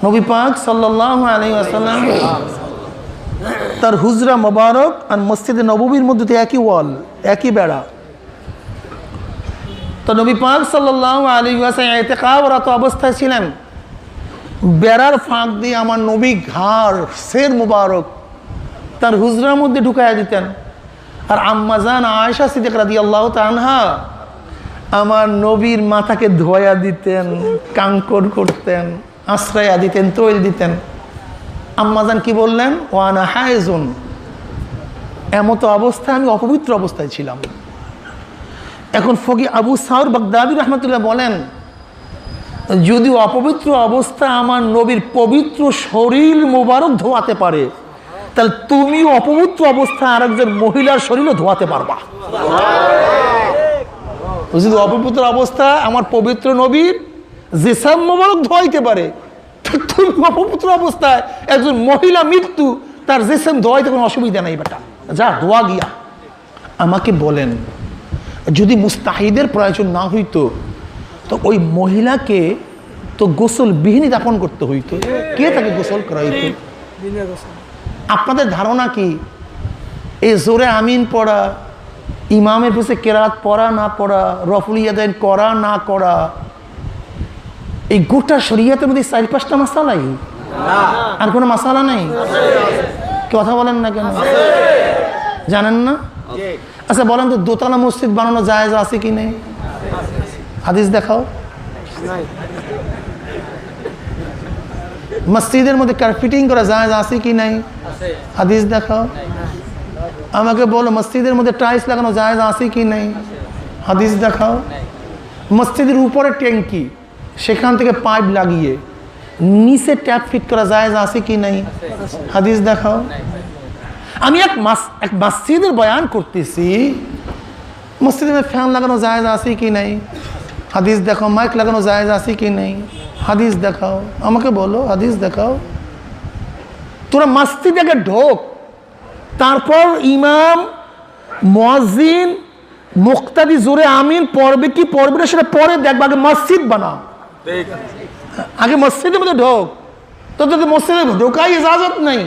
নবী পাক সাল্লাল্লাহু আলাইহি ওয়াসাল্লাম তার হুজরা মোবারক আর মসজিদে নববীর মধ্যে তো একই ওয়াল, একই বেড়া। তো নবী পাক সাল্লাল্লাহু আলাইহি ওয়াসাল্লাম ইতিকাফরত অবস্থায় ছিলেন, বেড়ার ফাঁক দিয়ে আমার নবী ঘাড় সের মোবারক তার হুজরার মধ্যে ঢুকাইয়া দিতেন। আর আম্মা জান আয়েশা সিদ্দিকা রাদিয়াল্লাহু তাআলা আনহা আমার নবীর মাথাকে ধোয়া দিতেন, কাঙ্কর করতেন, আশ্রয়া দিতেন, তৈল দিতেন। আম্মাজান কি বললেন? ওয়ানা হায়জুন, এমত অবস্থায় আমি অপবিত্র অবস্থায় ছিলাম। এখন ফকি আবু সাউর বাগদাদি রহমতুল্লাহ বলেন, যদি অপবিত্র অবস্থা আমার নবীর পবিত্র শরীর মোবারক ধোয়াতে পারে, তাহলে তুমি অপবিত্র অবস্থায় আরেকজন মহিলার শরীরও ধোয়াতে পারবা। যদি অপবিত্র অবস্থা আমার পবিত্র নবীর জিসম মোবারক ধোয়াইতে পারে, তুমি অপবিত্র অবস্থায় একজন মহিলা মৃত্যু তার জিসম ধোয়াইতে কোনো অসুবিধা নেই। বেটা যা ধোয়া গিয়া। আমাকে বলেন, যদি মুস্তাহিদের প্রয়োজন না হইতো তো ওই মহিলাকে তো গোসল বিহীনই দাফন করতে হইতো, কে তাকে গোসল করাইতো? আপনাদের ধারণা কি এই জোরে আমিন পড়া, ইমামের পিছে কেরাত পড়া না পড়া, রফুল ইয়াদাইন করা না করা, এই গোটা শরীয়তের মধ্যে 4-5টা মাসালাই, আর কোনো মাসালা নেই? কথা বলেন না কেন? জানেন না? আচ্ছা বলেন তো, দোতলা মসজিদ বানানো জায়েজ আছে কি নেই? হাদিস দেখাও। মসজিদের মধ্যে কার্পেটিং করা জায়েজ আছে কি নাই? হাদিস দেখাও। আমাকে বলো, মসজিদের মধ্যে টাইলস লাগানো জায়েজ আছে কি নেই? হাদিস দেখাও। মসজিদের উপরে ট্যাঙ্কি, সেখান থেকে পাইপ লাগিয়ে নিচে ট্যাপ ফিট করা জায়েজ আছে কি নেই? হাদিস দেখাও। আমি এক মসজিদের বয়ান করতেছি, মসজিদে ফ্যান লাগানো জায়েজ আছে কি নেই? হাদিস দেখাও। মাইক লাগানো জায়েজ আছে কি নেই? হাদিস দেখাও। আমাকে বলো, হাদিস দেখাও। তোরা মসজিদে আগে ঢোক, তারপর ইমাম মুয়াজ্জিন মুক্তাদি জোরে আমিন পড়বে কি পড়বে না সেটা পরে দেখবে, আগে মসজিদ বানাও। আগে মসজিদের মধ্যে ঢোক। তো তোদের মসজিদে ঢোকাই ইজাজত নেই,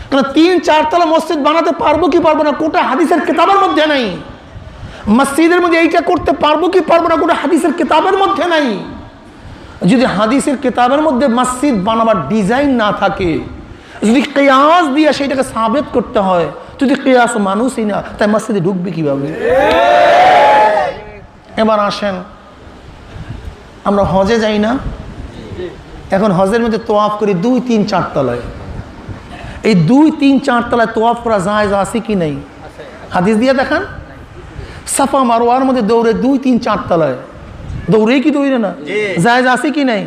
কারণ 3-4 তলা মসজিদ বানাতে পারবো কি পারবো না কোটা হাদিসের কিতাবের মধ্যে নাই। মসজিদের মধ্যে এইটা করতে পারবো কি পারবো না কোটা হাদিসের কিতাবের মধ্যে নাই। যদি হাদিসের কিতাবের মধ্যে মসজিদ বানাবার ডিজাইন না থাকে, যদি কিয়াস দিয়ে সেটাকে সাবেত করতে হয়, যদি কিয়াস মানুষই না, তাই মসজিদে ঢুকবে কিভাবে? এবার আসেন, আমরা হজে যাই না? এখন হজের মধ্যে তোয়াফ করি 2-3-4 তলায়। এই 2-3-4 তলায় তোয়াফ করা জায়েজ আছে কি নেই? হাদিস দিয়ে দেখান। সাফা মারওয়ার মধ্যে দৌড়ে 2-3-4 তলায়, দৌড়ে কি দৌড়ে না? জায়েজ আছে কি নেই?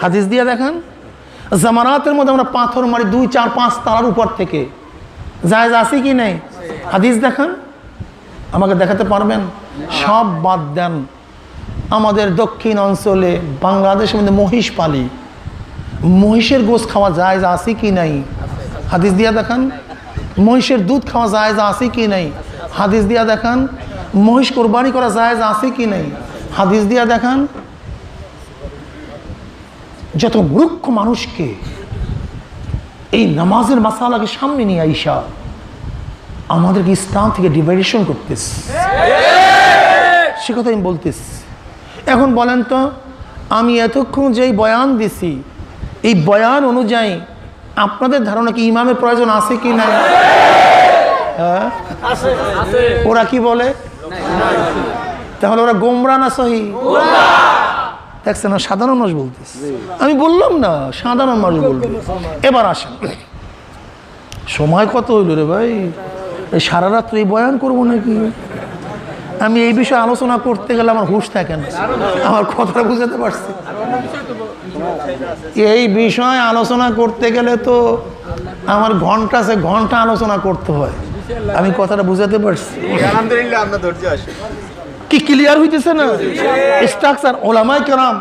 হাদিস দিয়ে দেখান। জামারাতের মধ্যে আমরা পাথর মারি 2-4-5 তলার উপর থেকে, জায়েজ আছে কি নেই? হাদিস দেখান। আমাকে দেখাতে পারবেন? সব বাদ দেন। আমাদের দক্ষিণ অঞ্চলে বাংলাদেশের মধ্যে মহিষ পালি, মহিষের গোশ খাওয়া জায়েজ আছে কি নাই? হাদিস দিয়া দেখান। মহিষের দুধ খাওয়া জায়েজ আছে কি নাই? হাদিস দিয়া দেখান। মহিষ কোরবানি করা জায়েজ আছে কি নাই? হাদিস দিয়া দেখান। যত মূর্খ মানুষকে এই নামাজের মাসালাকে সামনে নিয়ে আইসা আমাদেরকে ইসলাম থেকে ডিভাইডেশন করতেছে, সে কথা আমি বলতেছি। এখন বলেন তো, আমি এতক্ষণ যেই বয়ান দিছি, এই বয়ান অনুযায়ী আপনাদের ধারণা কি ইমামের প্রয়োজন আছে কি নাই? হ্যাঁ, ওরা কি বলে? তাহলে ওরা গোমরা না সহি? দেখছেন না, সাধারণ মানুষ বলতেছে। আমি বললাম না, সাধারণ মানুষ বলবে। এবার আসেন, সময় কত হইল রে ভাই? এই সারা রাত্রে এই বয়ান করবো নাকি? আমি এই বিষয়ে আলোচনা করতে গেলে আমার হুঁশ থাকে না। আমার কথাটা বুঝাতে পারছি? এই বিষয়ে আলোচনা করতে গেলে তো আমার ঘন্টা আলোচনা করতে হয়। আমি কথাটা বুঝাতে পারছি? কি ক্লিয়ার হইতেছে না? স্ট্রাকচার ওলামায়ে কেরাম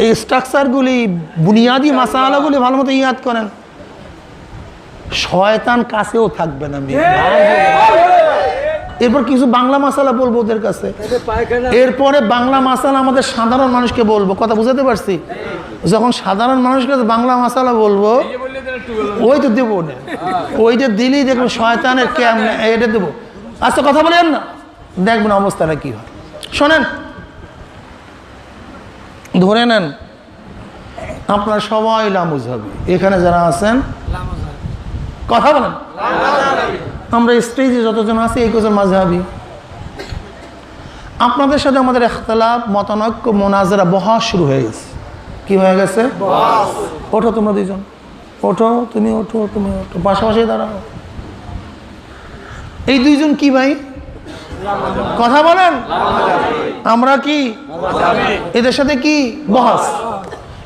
এই স্ট্রাকচারগুলি, বুনিয়াদি মাসালাগুলি ভালো মতো ইয়াদ করেন। শয়তান কাছেও থাকবে না। এরপর কিছু বাংলা মাসালা বলবো ওদের কাছে, এরপরে বাংলা মাসালা আমাদের সাধারণ মানুষকে বলবো। কথা বুঝাতে পারছি? যখন সাধারণ মানুষকে বাংলা মাসালা বলবো, ওই তো দেবো না, ওইটা দিলেই দেখবো শয়তানের কেমন, এটা দেবো। আচ্ছা কথা বলেন না, দেখবেন অবস্থাটা কি হয়। শোনেন, ধরে নেন আপনার সবাই লামুজহাবি, এখানে যারা আছেন কথা বলেন, আমরা স্টেজে যতজন আছি এই কজন মাযহাবী। আপনাদের সাথে আমাদের ইখতিলাফ, মতানৈক্য, মোনাজারা, বহস শুরু হয়ে গেছে। কি হয়ে গেছে? ওঠো তোমরা দুইজন, ওঠো, তুমি ওঠো, তুমি ওঠো, পাশাপাশি দাঁড়াও। এই দুইজন কি ভাই? কথা বলেন। আমরা কি এদের সাথে কি বহস?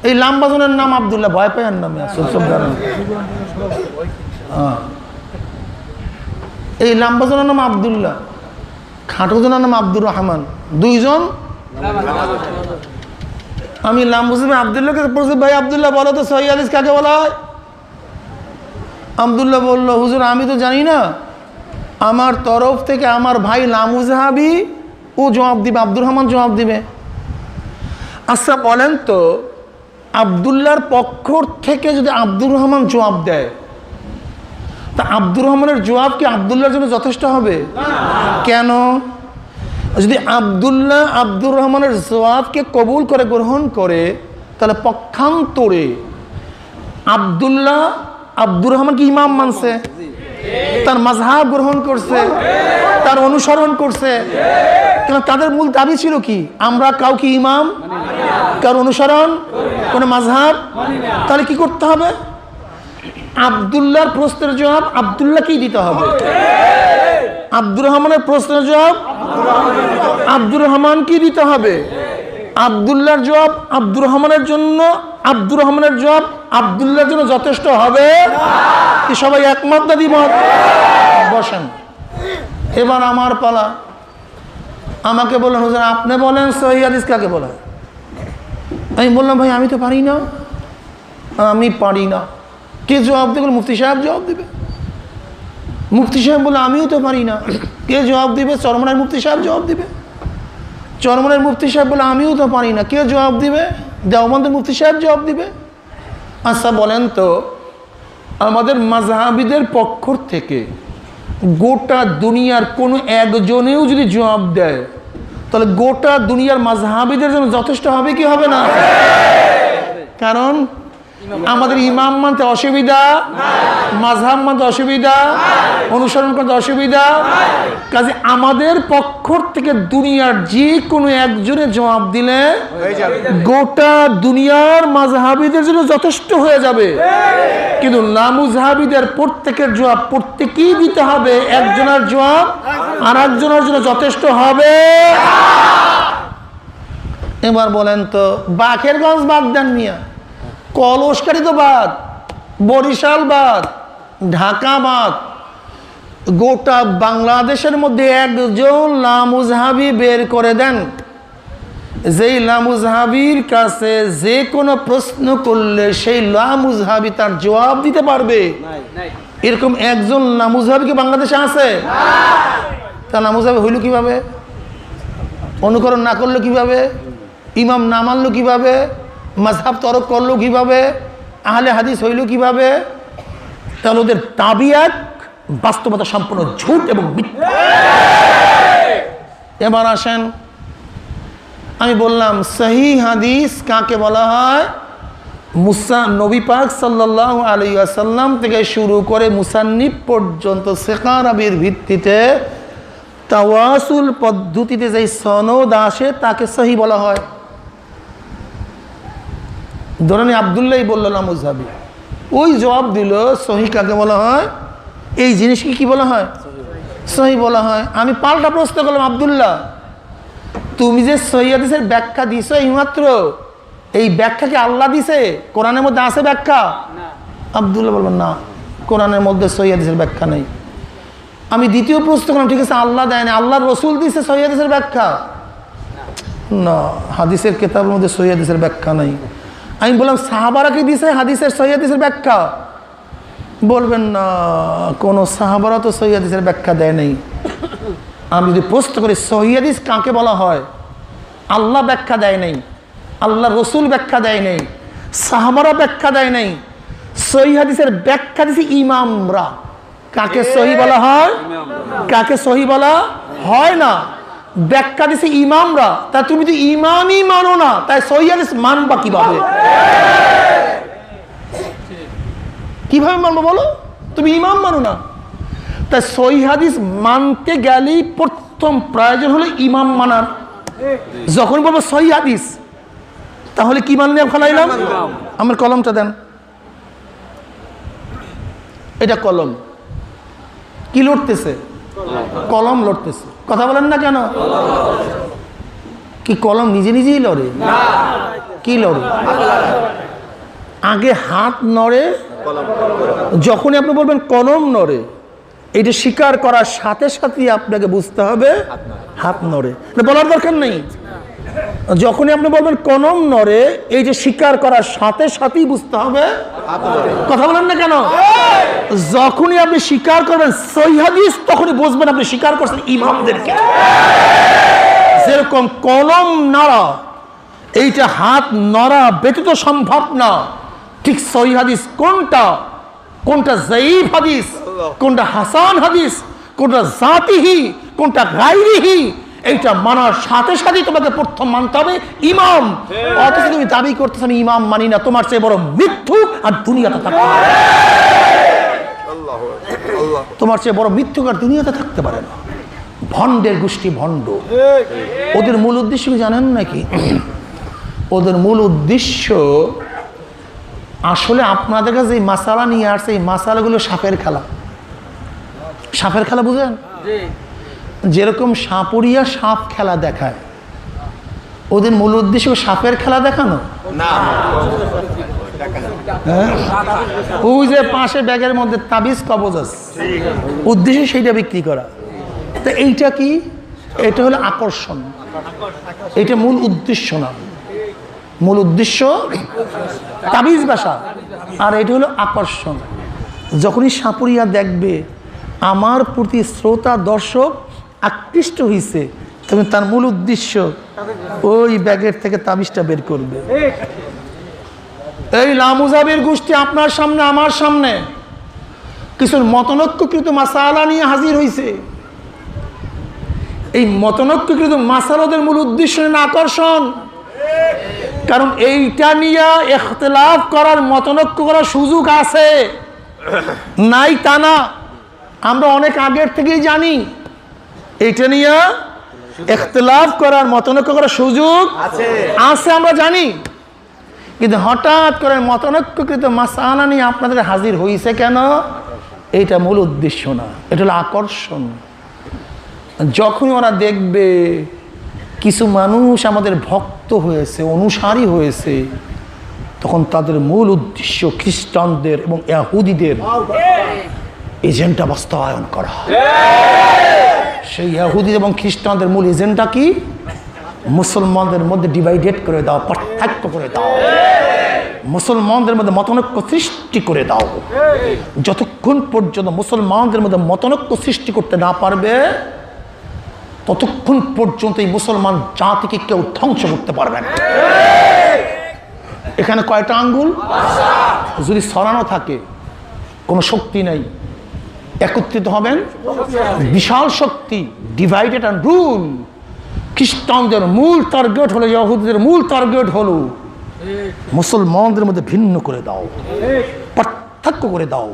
এই লাম্বাজনের নাম আব্দুল্লাহ, ভয় পায় নামে এই লাম্বাজনের নাম আব্দুল্লাহ, খাটোজনের নাম আব্দুর রহমান, দুইজন। আমি লাম্বুজে আব্দুল্লাহকে বলছি, ভাই আব্দুল্লাহ বলো তো সহিহ হাদিস কাকে বলা হয়? আব্দুল্লাহ বলল, হুজুর আমি তো জানি না, আমার তরফ থেকে আমার ভাই লামুজহাবি ও জবাব দিবে, আব্দুর রহমান জবাব দিবে। আচ্ছা বলেন তো, আব্দুল্লাহর পক্ষ থেকে যদি আব্দুর রহমান জবাব দেয়, তা আব্দুর রহমানের জবাব কি আব্দুল্লাহর জন্য যথেষ্ট হবে? কেন? যদি আব্দুল্লাহ আব্দুর রহমানের জবাবকে কবুল করে, গ্রহণ করে, তাহলে পক্ষান্তরে আব্দুল্লাহ আব্দুর রহমানকে ইমাম মানছে, তার মাযহাব গ্রহণ করছে, তার অনুসরণ করছে। কেন? তাদের মূল দাবি ছিল কি? আমরা কাউকে ইমাম, কার অনুসরণ, কোন মাযহাব। তাহলে কি করতে হবে? আব্দুল্লাহর প্রশ্নের জবাব আব্দুল্লাহকেই দিতে হবে, আব্দুর রহমানের প্রশ্নের জবাব আব্দুর রহমানকেই দিতে হবে। আব্দুল্লাহর জবাব আব্দুর রহমানের জন্য, আব্দুর রহমানের জবাব আব্দুল্লাহর জন্য যথেষ্ট হবে কি? সবাই একমত না দ্বিমত? বসেন, এবার আমার পালা। আমাকে বললেন, হুজুর আপনি বলেন সহিহ হাদিস কাকে বলা হয়? আমি বললাম, ভাই আমি তো পারি না, আমি পারি না। কে জবাব দেবে? মুফতি সাহেব জবাব দেবে। মুফতি সাহেব বলে, আমিও তো পারি না। কে জবাব দিবে? চরমনার মুফতি সাহেব জবাব দিবে। চরমনার মুফতি সাহেব বলে, আমিও তো পারি না। কে জবাব দিবে? দেওবন্দের মুফতি সাহেব জবাব দিবে। আচ্ছা বলেন তো, আমাদের মাযহাবীদের পক্ষ থেকে গোটা দুনিয়ার কোনো একজনেও যদি জবাব দেয়, তাহলে গোটা দুনিয়ার মাযহাবীদের জন্য যথেষ্ট হবে কি হবে না? কারণ আমাদের ইমাম মানতে অসুবিধা, মাযহাব মানতে অসুবিধা, অনুসরণ করতে অসুবিধা। কাজে আমাদের পক্ষ থেকে দুনিয়ার যে কোনো একজনে জবাব দিলে গোটা দুনিয়ার মাযহাবীদের জন্য যথেষ্ট হয়ে যাবে। কিন্তু লামুজহাবীদের প্রত্যেকের জবাব প্রত্যেকেই দিতে হবে, একজনের জবাব আর একজনের জন্য যথেষ্ট হবে। এবার বলেন তো, বাকেরগঞ্জ বাদ দেন মিয়া, কলসকারি তো বাদ, বরিশাল বাদ, ঢাকা বাদ, গোটা বাংলাদেশের মধ্যে একজন লামুজহাবি বের করে দেন, যেই লামুজহাবির কাছে যে কোনো প্রশ্ন করলে সেই লামুজহাবি তার জবাব দিতে পারবে। এরকম একজন লামুজহাবি কি বাংলাদেশে আছে? তা লামুজহাবি হইল কিভাবে? অনুকরণ না করলো কিভাবে? ইমাম না মানলো কিভাবে? মাযহাব তরক করলো কিভাবে? আহলে হাদিস হইল কিভাবে? তাহলে ওদের দাবি এক, বাস্তবতা সম্পূর্ণ ঝুট এবং মিথ্যা। এবার আসেন, আমি বললাম সহিহ হাদিস কাকে বলা হয়? নবী পাক সাল্লাল্লাহু আলাইহি ওয়াসাল্লাম থেকে শুরু করে মুসান্নিফ পর্যন্ত সেকারাবির ভিত্তিতে তাওয়াসুল পদ্ধতিতে যে সনদ আসে তাকে সহিহ বলা হয়। ধরেন আব্দুল্লাহ বলল লামুজহাবি, ওই জবাব দিল, সহিহ কাকে বলা হয়? এই জিনিসকে কি বলা হয়? সহিহ বলা হয়। আমি পাল্টা প্রশ্ন করলাম, আব্দুল্লাহ তুমি যে সহিহ হাদিসের ব্যাখ্যা দিছো এইমাত্র, এই ব্যাখ্যা কি আল্লাহ দিছে? কোরআনের মধ্যে আছে ব্যাখ্যা? আব্দুল্লাহ বলবেন না, কোরআনের মধ্যে সহিহ হাদিসের ব্যাখ্যা নেই। আমি দ্বিতীয় প্রশ্ন করলাম, ঠিক আছে আল্লাহ দেয় না, আল্লাহর রসুল দিছে সহিহ হাদিসের ব্যাখ্যা? না, হাদিসের কিতাবের মধ্যে সহিহ হাদিসের ব্যাখ্যা নাই। আমি বললাম সাহাবারা কি দিছে হাদিসের সহিহ হাদিসের ব্যাখ্যা? বলবেন না, কোনো সাহাবারা তো সহিহ হাদিসের ব্যাখ্যা দেয় নাই। আমি যদি প্রশ্ন করি সহিহ হাদিস কাকে বলা হয়, আল্লাহ ব্যাখ্যা দেয় নাই, আল্লাহ রসুল ব্যাখ্যা দেয় নাই, সাহাবারা ব্যাখ্যা দেয় নাই, সহিহ হাদিসের ব্যাখ্যা দিয়েছে ইমামরা। কাকে সহি বলা হয়, কাকে সহি বলা হয় না, ব্যাখ্যা দিয়েছে ইমামরা। তা তুমি তো ইমামই মানো না, তাই সহিহ হাদিস মানবা কিভাবে? কিভাবে মানবো বলো? তুমি ইমাম মানো না। তাই সহিহ হাদিস মানতে গেলেই প্রথম প্রয়োজন হলো ইমাম মানার। যখন বলবো সহিহ হাদিস, তাহলে কি মানলে ফেলাইলাম? আমার কলমটা দেন, এটা কলম কি লড়তেছে? কলম লড়তেছে। কথা বলেন না কেন? কি কলম নিজে নিজেই লড়ে? কি লড়ে? আগে হাত নড়ে, যখনই আপনি বলবেন কলম নড়ে, এটা স্বীকার করার সাথে সাথে আপনাকে বুঝতে হবে হাত নড়ে, বলার দরকার নেই। যখনই আপনি বলবেন কলম নড়ে, এই যে স্বীকার করার সাথে সাথেই বুঝতে হবে। কথা বলেন না কেন? যখনই আপনি স্বীকার করবেন সহিহ হাদিস, তখনই বুঝবেন আপনি স্বীকার করছেন ইমামদেরকে। যেরকম কলম নাড়া, এইটা হাত নড়া ব্যতীত সম্ভব না, ঠিক সহিহ হাদিস কোনটা, কোনটা যায়ীফ হাদিস, কোনটা হাসান হাদিস, কোনটা জাতিহি, কোনটা গায়রিহি, এইটা মানার সাথে সাথে তোমাকে প্রথম মানতে হবে ইমাম। অথচ তুমি দাবি করতেছ আমি ইমাম মানি না, তোমার চেয়ে বড় মিথ্যুক আর দুনিয়াতে থাকতে পারে না। তোমার চেয়ে বড় মিথ্যুক আর দুনিয়াতে থাকতে পারে না। ভণ্ডের গোষ্ঠী ভণ্ড। ওদের মূল উদ্দেশ্য কি জানেন নাকি? ওদের মূল উদ্দেশ্য আসলে আপনাদের কাছে এই মাসালা নিয়ে আসছে, এই মাসালাগুলো সাপের খেলা। সাপের খেলা বুঝেন? যেরকম সাপুরিয়া সাপ খেলা দেখায়, ওদের মূল উদ্দেশ্য সাপের খেলা দেখানো না। ওই যে পাশে ব্যাগের মধ্যে তাবিজ কবজ আছে, উদ্দেশ্য সেইটা বিক্রি করা। তো এইটা কি? এটা হলো আকর্ষণ, এটা মূল উদ্দেশ্য না। মূল উদ্দেশ্য তাবিজ বাসা, আর এটা হলো আকর্ষণ। যখনই সাপুরিয়া দেখবে আমার প্রতি শ্রোতা দর্শক আকৃষ্ট হয়েছে, তখন তার মূল উদ্দেশ্য ওই ব্যাগের থেকে তাবিজটা বের করবে। এই লামুজাবির গোষ্ঠী আপনার সামনে আমার সামনে কিছু মতনৈক্যকৃত মাসালা নিয়ে হাজির হয়েছে। এই মতনৈক্যকৃত মাসালাদের মূল উদ্দেশ্য না আকর্ষণ। কারণ এইটা নিয়ে ইখতিলাফ করার, মতনৈক্য করার সুযোগ আছে, নাই তা না। আমরা অনেক আগের থেকেই জানি এইটা নিয়ে ইখতিলাফ করার, মতনৈক্য করার সুযোগ আছে, আমরা জানি। কিন্তু হঠাৎ করে মতনৈক্যকৃত মাসালা নিয়ে আপনাদের হাজির হয়েছে কেন? এইটা মূল উদ্দেশ্য না, এটা হলো আকর্ষণ। যখনই ওরা দেখবে কিছু মানুষ আমাদের ভক্ত হয়েছে, অনুসারী হয়েছে, তখন তাদের মূল উদ্দেশ্য খ্রিস্টানদের এবং ইহুদিদের এজেন্ডা বাস্তবায়ন করা। সেই ইহুদি এবং খ্রিস্টানদের মূল এজেন্ডা কি? মুসলমানদের মধ্যে ডিভাইডেড করে দাও, পার্থক্য করে দাও, মুসলমানদের মধ্যে মতনৈক্য সৃষ্টি করে দাও। যতক্ষণ পর্যন্ত মুসলমানদের মধ্যে মতনৈক্য সৃষ্টি করতে না পারবে, ততক্ষণ পর্যন্ত এই মুসলমান জাতিকে কেউ ধ্বংস করতে পারবে না। এখানে কয়টা আঙ্গুল? যদি সরানো থাকে কোনো শক্তি নেই, একত্রিত হবেন বিশাল শক্তি। Divided and rule. খ্রিস্টানদের মূল টার্গেট হলো, ইহুদিদের মূল টার্গেট হলো মুসলমানদের মধ্যে ভিন্ন করে দাও, পার্থক্য করে দাও।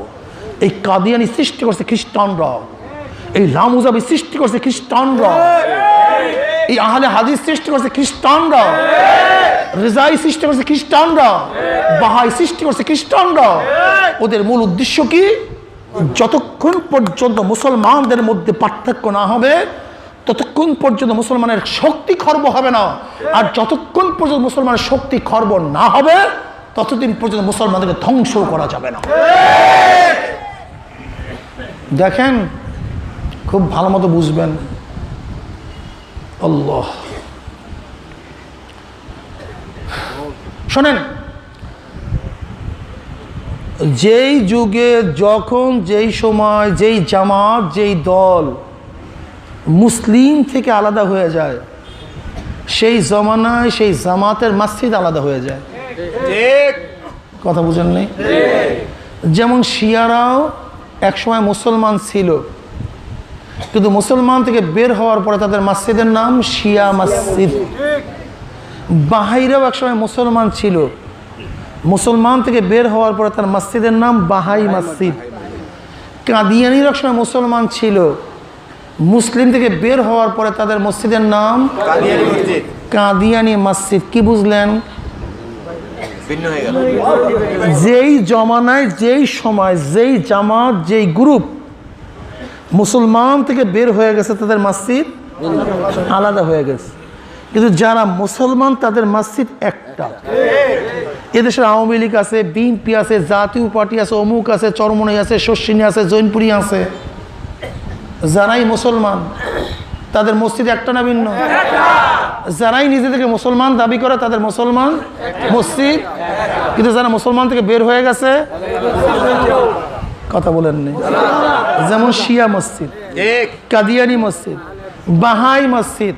এই কাদিয়ানি সৃষ্টি করছে খ্রিস্টানরা, এই লামুজাবি সৃষ্টি করছে খ্রিস্টানরা, এই আহলে হাদিস সৃষ্টি করছে খ্রিস্টানরা, রিজাই সৃষ্টি করছে খ্রিস্টানরা, বাহাই সৃষ্টি করছে খ্রিস্টানরা। ওদের মূল উদ্দেশ্য কি? যতক্ষণ পর্যন্ত মুসলমানদের মধ্যে পার্থক্য না হবে, ততক্ষণ পর্যন্ত মুসলমানের শক্তি খর্ব হবে না। আর যতক্ষণ পর্যন্ত মুসলমানের শক্তি খর্ব না হবে, ততদিন পর্যন্ত মুসলমানদেরকে ধ্বংস করা যাবে না। দেখেন, খুব ভালো মতো বুঝবেন। আল্লাহ, শোনেন, যেই যুগে, যখন, যেই সময়, যেই জামাত, যেই দল মুসলিম থেকে আলাদা হয়ে যায়, সেই জমানায় সেই জামাতের মসজিদ আলাদা হয়ে যায়। ঠিক কথা বুঝেন নেই? যেমন শিয়ারাও একসময় মুসলমান ছিল, কিন্তু মুসলমান থেকে বের হওয়ার পরে তাদের মসজিদের নাম শিয়া মসজিদ। বাহাইরাও একসময় মুসলমান ছিল, মুসলমান থেকে বের হওয়ার পরে তার মসজিদের নাম বাহাই মসজিদ। কাদিয়ানির একসময় মুসলমান ছিল, মুসলিম থেকে বের হওয়ার পরে তাদের মসজিদের নাম কাদিয়ানী মসজিদ কাদিয়ানি মসজিদ। কি বুঝলেন? ভিন্ন হয়ে গেল। যেই জমানায়, যেই সময়, যেই জামাত, যেই গ্রুপ মুসলমান থেকে বের হয়ে গেছে তাদের মসজিদ আলাদা হয়ে গেছে, কিন্তু যারা মুসলমান তাদের মসজিদ একটা। এদেশের আওয়ামী লীগ আছে, বিএনপি আছে, জাতীয় পার্টি আছে, অমুক আছে, চরমনাই আছে, শস্যিনী আছে, জৈনপুরি আছে, যারাই মুসলমান তাদের মসজিদ একটা না ভিন্ন? যারাই নিজেদেরকে মুসলমান দাবি করে তাদের মুসলমান মসজিদ, কিন্তু যারা মুসলমান থেকে বের হয়ে গেছে, কথা বলেননি, যেমন শিয়া মসজিদ, কাদিয়ানি মসজিদ, বাহাই মসজিদ।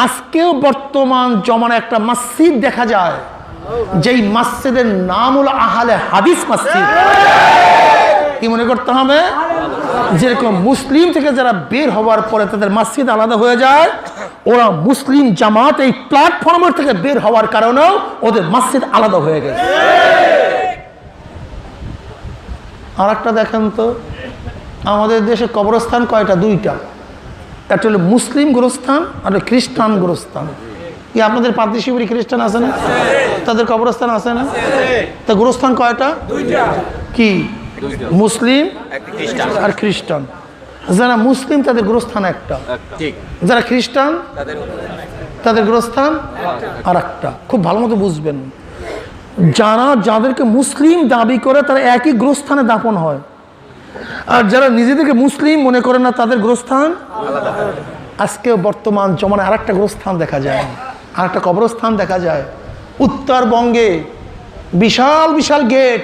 আজকেও বর্তমান জমানায় একটা মসজিদ দেখা যায়, যেই মসজিদের নাম হলো আহলে হাদিস মসজিদ। কি মনে করতে হবে? যেরকম মুসলিম থেকে যারা বের হওয়ার পরে তাদের মসজিদ আলাদা হয়ে যায়, ওরা মুসলিম জামাত এই প্ল্যাটফর্মের থেকে বের হওয়ার কারণেও ওদের মসজিদ আলাদা হয়ে গেছে। আর একটা দেখেন তো, আমাদের দেশে কবরস্থান কয়টা? দুইটা। একটা হলো মুসলিম গোরস্থান আর খ্রিস্টান গোরস্থান। কি আপনাদের পাতিশিবুরি খ্রিস্টান আছে না? তাদের কবরস্থান আছে না? তা গোরস্থান কয়টা? কি? মুসলিম আর খ্রিস্টান। যারা মুসলিম তাদের গোরস্থান একটা, যারা খ্রিস্টান তাদের গোরস্থান আর একটা। খুব ভালো মতো বুঝবেন, যাদেরকে মুসলিম দাবি করে তারা একই গোরস্থানে দাফন হয়, আর যারা নিজেদেরকে মুসলিম মনে করে না তাদের গোরস্থান আলাদা। আজকেও বর্তমান জমানায় আর একটা গোরস্থান দেখা যায়, আর একটা কবরস্থান দেখা যায় উত্তরবঙ্গে। বিশাল বিশাল গেট,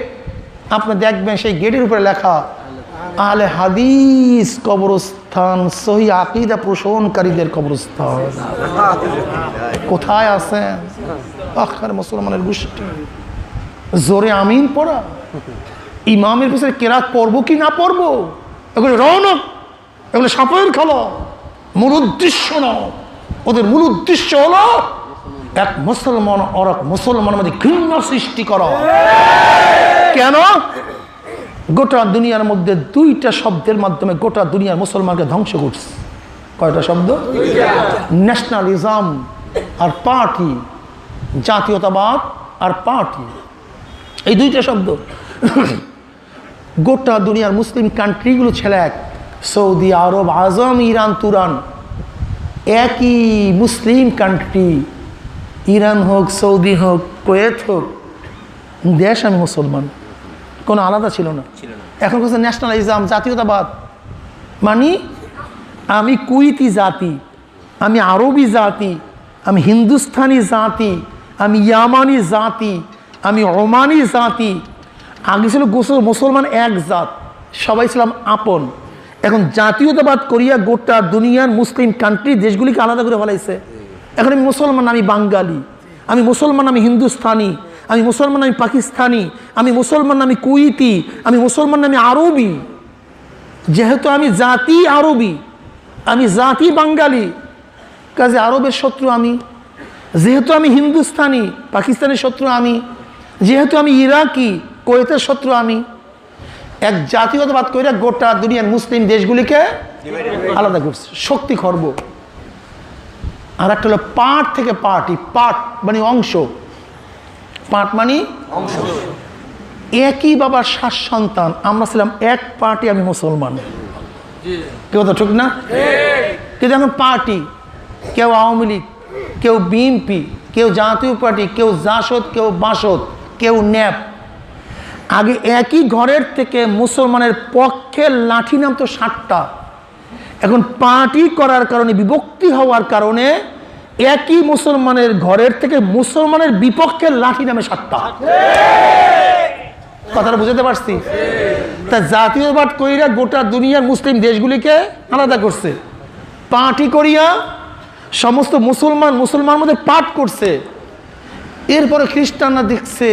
আপনি দেখবেন সেই গেটের উপরে লেখা আহলে হাদিস কবরস্থান, সহি আকীদা পোষণকারীদের কবরস্থান। কোথায় আছেন আখের মুসলমানের গোষ্ঠী? জোরে আমিন পড়া, ইমামের পিছনে কেরাত পড়বো কি না পড়বো, এগুলো রৌনক, এগুলো সাপের খেলা, মূল উদ্দেশ্য নয়। ওদের মূল উদ্দেশ্য হলো এক মুসলমান আর এক মুসলমানের মধ্যে ঘৃণা সৃষ্টি করা। কেন? গোটা দুনিয়ার মধ্যে দুইটা শব্দের মাধ্যমে গোটা দুনিয়ার মুসলমানকে ধ্বংস করছে। কয়টা শব্দ? ন্যাশনালিজম আর পার্টি, জাতীয়তাবাদ আর পার্টি, এই দুইটা শব্দ। গোটা দুনিয়ার মুসলিম কান্ট্রিগুলো ছেলে এক, সৌদি আরব, আজম, ইরান, তুরান, একই মুসলিম কান্ট্রি। ইরান হোক, সৌদি হোক, কুয়েত হোক, দেশ আমি মুসলমান, কোনো আলাদা ছিল না। এখন হচ্ছে ন্যাশনালিজম, জাতীয়তাবাদ। মানে আমি কুয়েতি জাতি, আমি আরবি জাতি, আমি হিন্দুস্তানি জাতি, আমি ইয়ামানি জাতি, আমি ওমানি জাতি। আগে ছিল মুসলমান এক জাত, সবাই ছিলাম আপন। এখন জাতীয়তাবাদ করিয়া গোটা দুনিয়ার মুসলিম কান্ট্রি দেশগুলিকে আলাদা করে ফেলাইছে। এখন আমি মুসলমান, আমি বাঙালি, আমি মুসলমান, আমি হিন্দুস্তানি, আমি মুসলমান, আমি পাকিস্তানি, আমি মুসলমান, আমি কুয়েতি, আমি মুসলমান, আমি আরবি। যেহেতু আমি জাতি আরবি, আমি জাতি বাঙালি, কাজে আরবের শত্রু আমি। যেহেতু আমি হিন্দুস্তানি, পাকিস্তানের শত্রু আমি। যেহেতু আমি ইরাকি, কুয়েতের শত্রু আমি। এক জাতীয়তাবাদ করে গোটা দুনিয়ার মুসলিম দেশগুলিকে আলাদা করছে, শক্তি খর্ব। আর একটা হলো পার্ট থেকে পার্টি, পার্ট মানে অংশ, পার্ট মানে অংশ। একই বাবার 7 সন্তান, আমরা ছিলাম এক পার্টি, আমি মুসলমান। কেউ তো ঠিক না? কিন্তু এখন পার্টি, কেউ আওয়ামী লীগ, কেউ বিএনপি, কেউ জাতীয় পার্টি, কেউ জাসদ, কেউ বাসদ, কেউ ন্যাপ। আগে একই ঘরের থেকে মুসলমানের পক্ষে লাঠি নামতো 7টা, এখন পার্টি করার কারণে, বিভক্তি হওয়ার কারণে একই মুসলমানের ঘরের থেকে মুসলমানের বিপক্ষে লাঠি নামে 7টা। কথাটা বুঝতে পারছি? তা জাতীয়বাদ কইরা গোটা দুনিয়ার মুসলিম দেশগুলিকে আলাদা করছে। পার্টি করিয়া সমস্ত মুসলমান মধ্যে পাঠ করছে। এরপরে খ্রিস্টানরা দেখছে,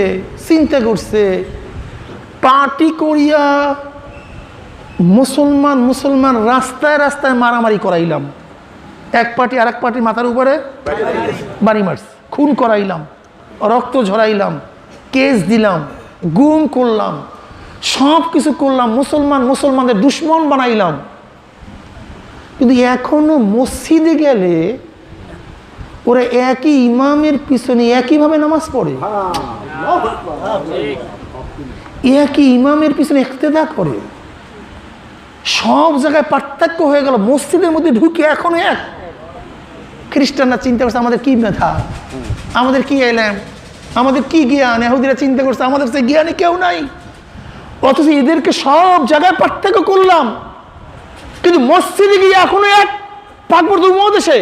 চিন্তা করছে, পার্টি করিয়া মুসলমান রাস্তায় রাস্তায় মারামারি করাইলাম, এক পার্টি আর এক পার্টির মাথার উপরে বাড়ি মারছে, খুন করাইলাম, রক্ত ঝরাইলাম, কেস দিলাম, গুম করলাম, সব কিছু করলাম, মুসলমানদের দুশ্মন বানাইলাম। কিন্তু এখনো মসজিদে গেলে ওরা একই ইমামের পিছনে একইভাবে নামাজ পড়ে, একই ইমামের পিছনে ইক্তেদা করে। সব জায়গায় পার্থক্য হয়ে গেল, মসজিদের মধ্যে ঢুকে এখনো এক। খ্রিস্টানরা চিন্তা করছে আমাদের কি মেধা, আমাদের কি এলেম, আমাদের কি জ্ঞান। ইহুদিরা চিন্তা করছে আমাদের সে জ্ঞানে কেউ নাই, অথচ এদেরকে সব জায়গায় পার্থক্য করলাম। কিন্তু মসজিদে গিয়ে এখনো এক পাকবর্ধ উপমহাদেশে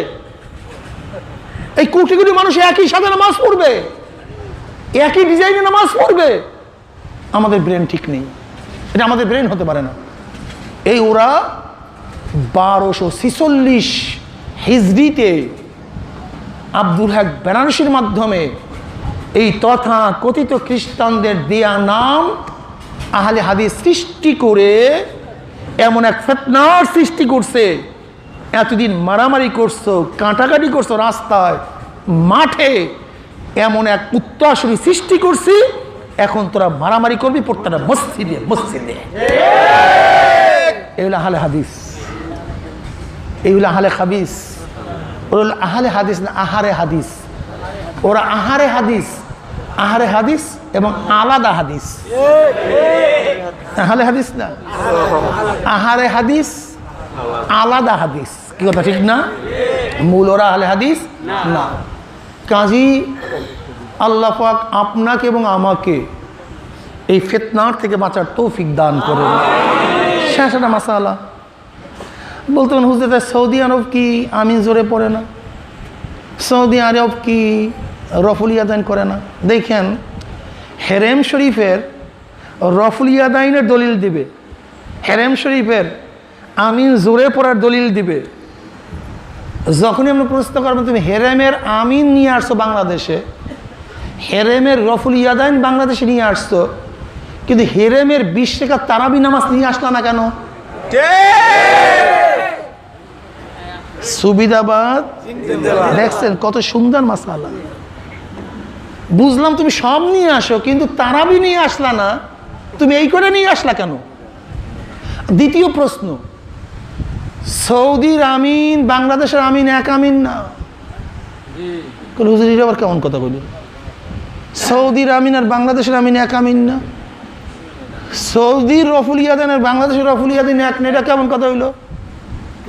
এই কোটি কোটি মানুষ একই সাথে নামাজ পড়বে, একই ডিজাইনে নামাজ পড়বে। আমাদের ব্রেন ঠিক নেই, এটা আমাদের ব্রেন হতে পারে না। এই ওরা 1246 হিজরিতে আব্দুল হক বেনারসির মাধ্যমে এই তথা কথিত খ্রিস্টানদের দেয়া নাম আহলে হাদিস সৃষ্টি করে এমন এক ফিতনার সৃষ্টি করছে। এতদিন মারামারি করছো, কাটাকাটি করছো রাস্তায় মাঠে, এমন এক উত্তাসনী সৃষ্টি করছি, এখন তোরা মারামারি করবি প্রত্যেকটা মসজিদে মসজিদে। এগুলো আহলে হাদিস, এগুলো আহলে হাদিস। ওরা আহলে হাদিস না, আহারে হাদিস। ওরা আহারে হাদিস, আহারে হাদিস এবং আলাদা হাদিস। আহলে হাদিস না, আহারে হাদিস, আলাদা হাদিস। কি কথা ঠিক না? মূল ওরা আহলে হাদিস না। কাজী আল্লাহ পাক আপনাকে এবং আমাকে এই ফিতনার থেকে বাঁচার তৌফিক দান করেন। শেষ একটা মাসালা বলতে পারেন, হুজুর সৌদি আরব কি আমিন জোরে পড়ে না? সৌদি আরব কি রফুল ইয়াদাইন করে না? দেখেন, হেরেম শরীফের রফুল ইয়াদাইনের দলিল দিবে, হেরেম শরীফের আমিন জোরে পড়ার দলিল দিবে। যখনই আমরা প্রশ্ন করবো তুমি হেরেমের আমিন নিয়ে আসছো বাংলাদেশে, হেরেমের রফুল ইয়াদাইন বাংলাদেশে নিয়ে আসছো, কিন্তু হেরেমের 20 টাকা তারাবি নামাজ নিয়ে আসলা না কেন? সুবিধাবাদ। দেখছেন কত সুন্দর মাসালা। বুঝলাম তুমি সব নিয়ে আসো, কিন্তু তারাবি নিয়ে আসলা না, তুমি এই করে নিয়ে আসলা কেন? দ্বিতীয় প্রশ্ন, সৌদির আমিন বাংলাদেশের আমিন এক আমিন না। হুজুর আবার কেমন কথা বলি? সৌদির আমিন আর বাংলাদেশের আমিন এক আমিন না। সৌদির রফুল ইয়াদান আর বাংলাদেশের রফুল ইয়াদিন এক না, এটা কেমন কথা হইল?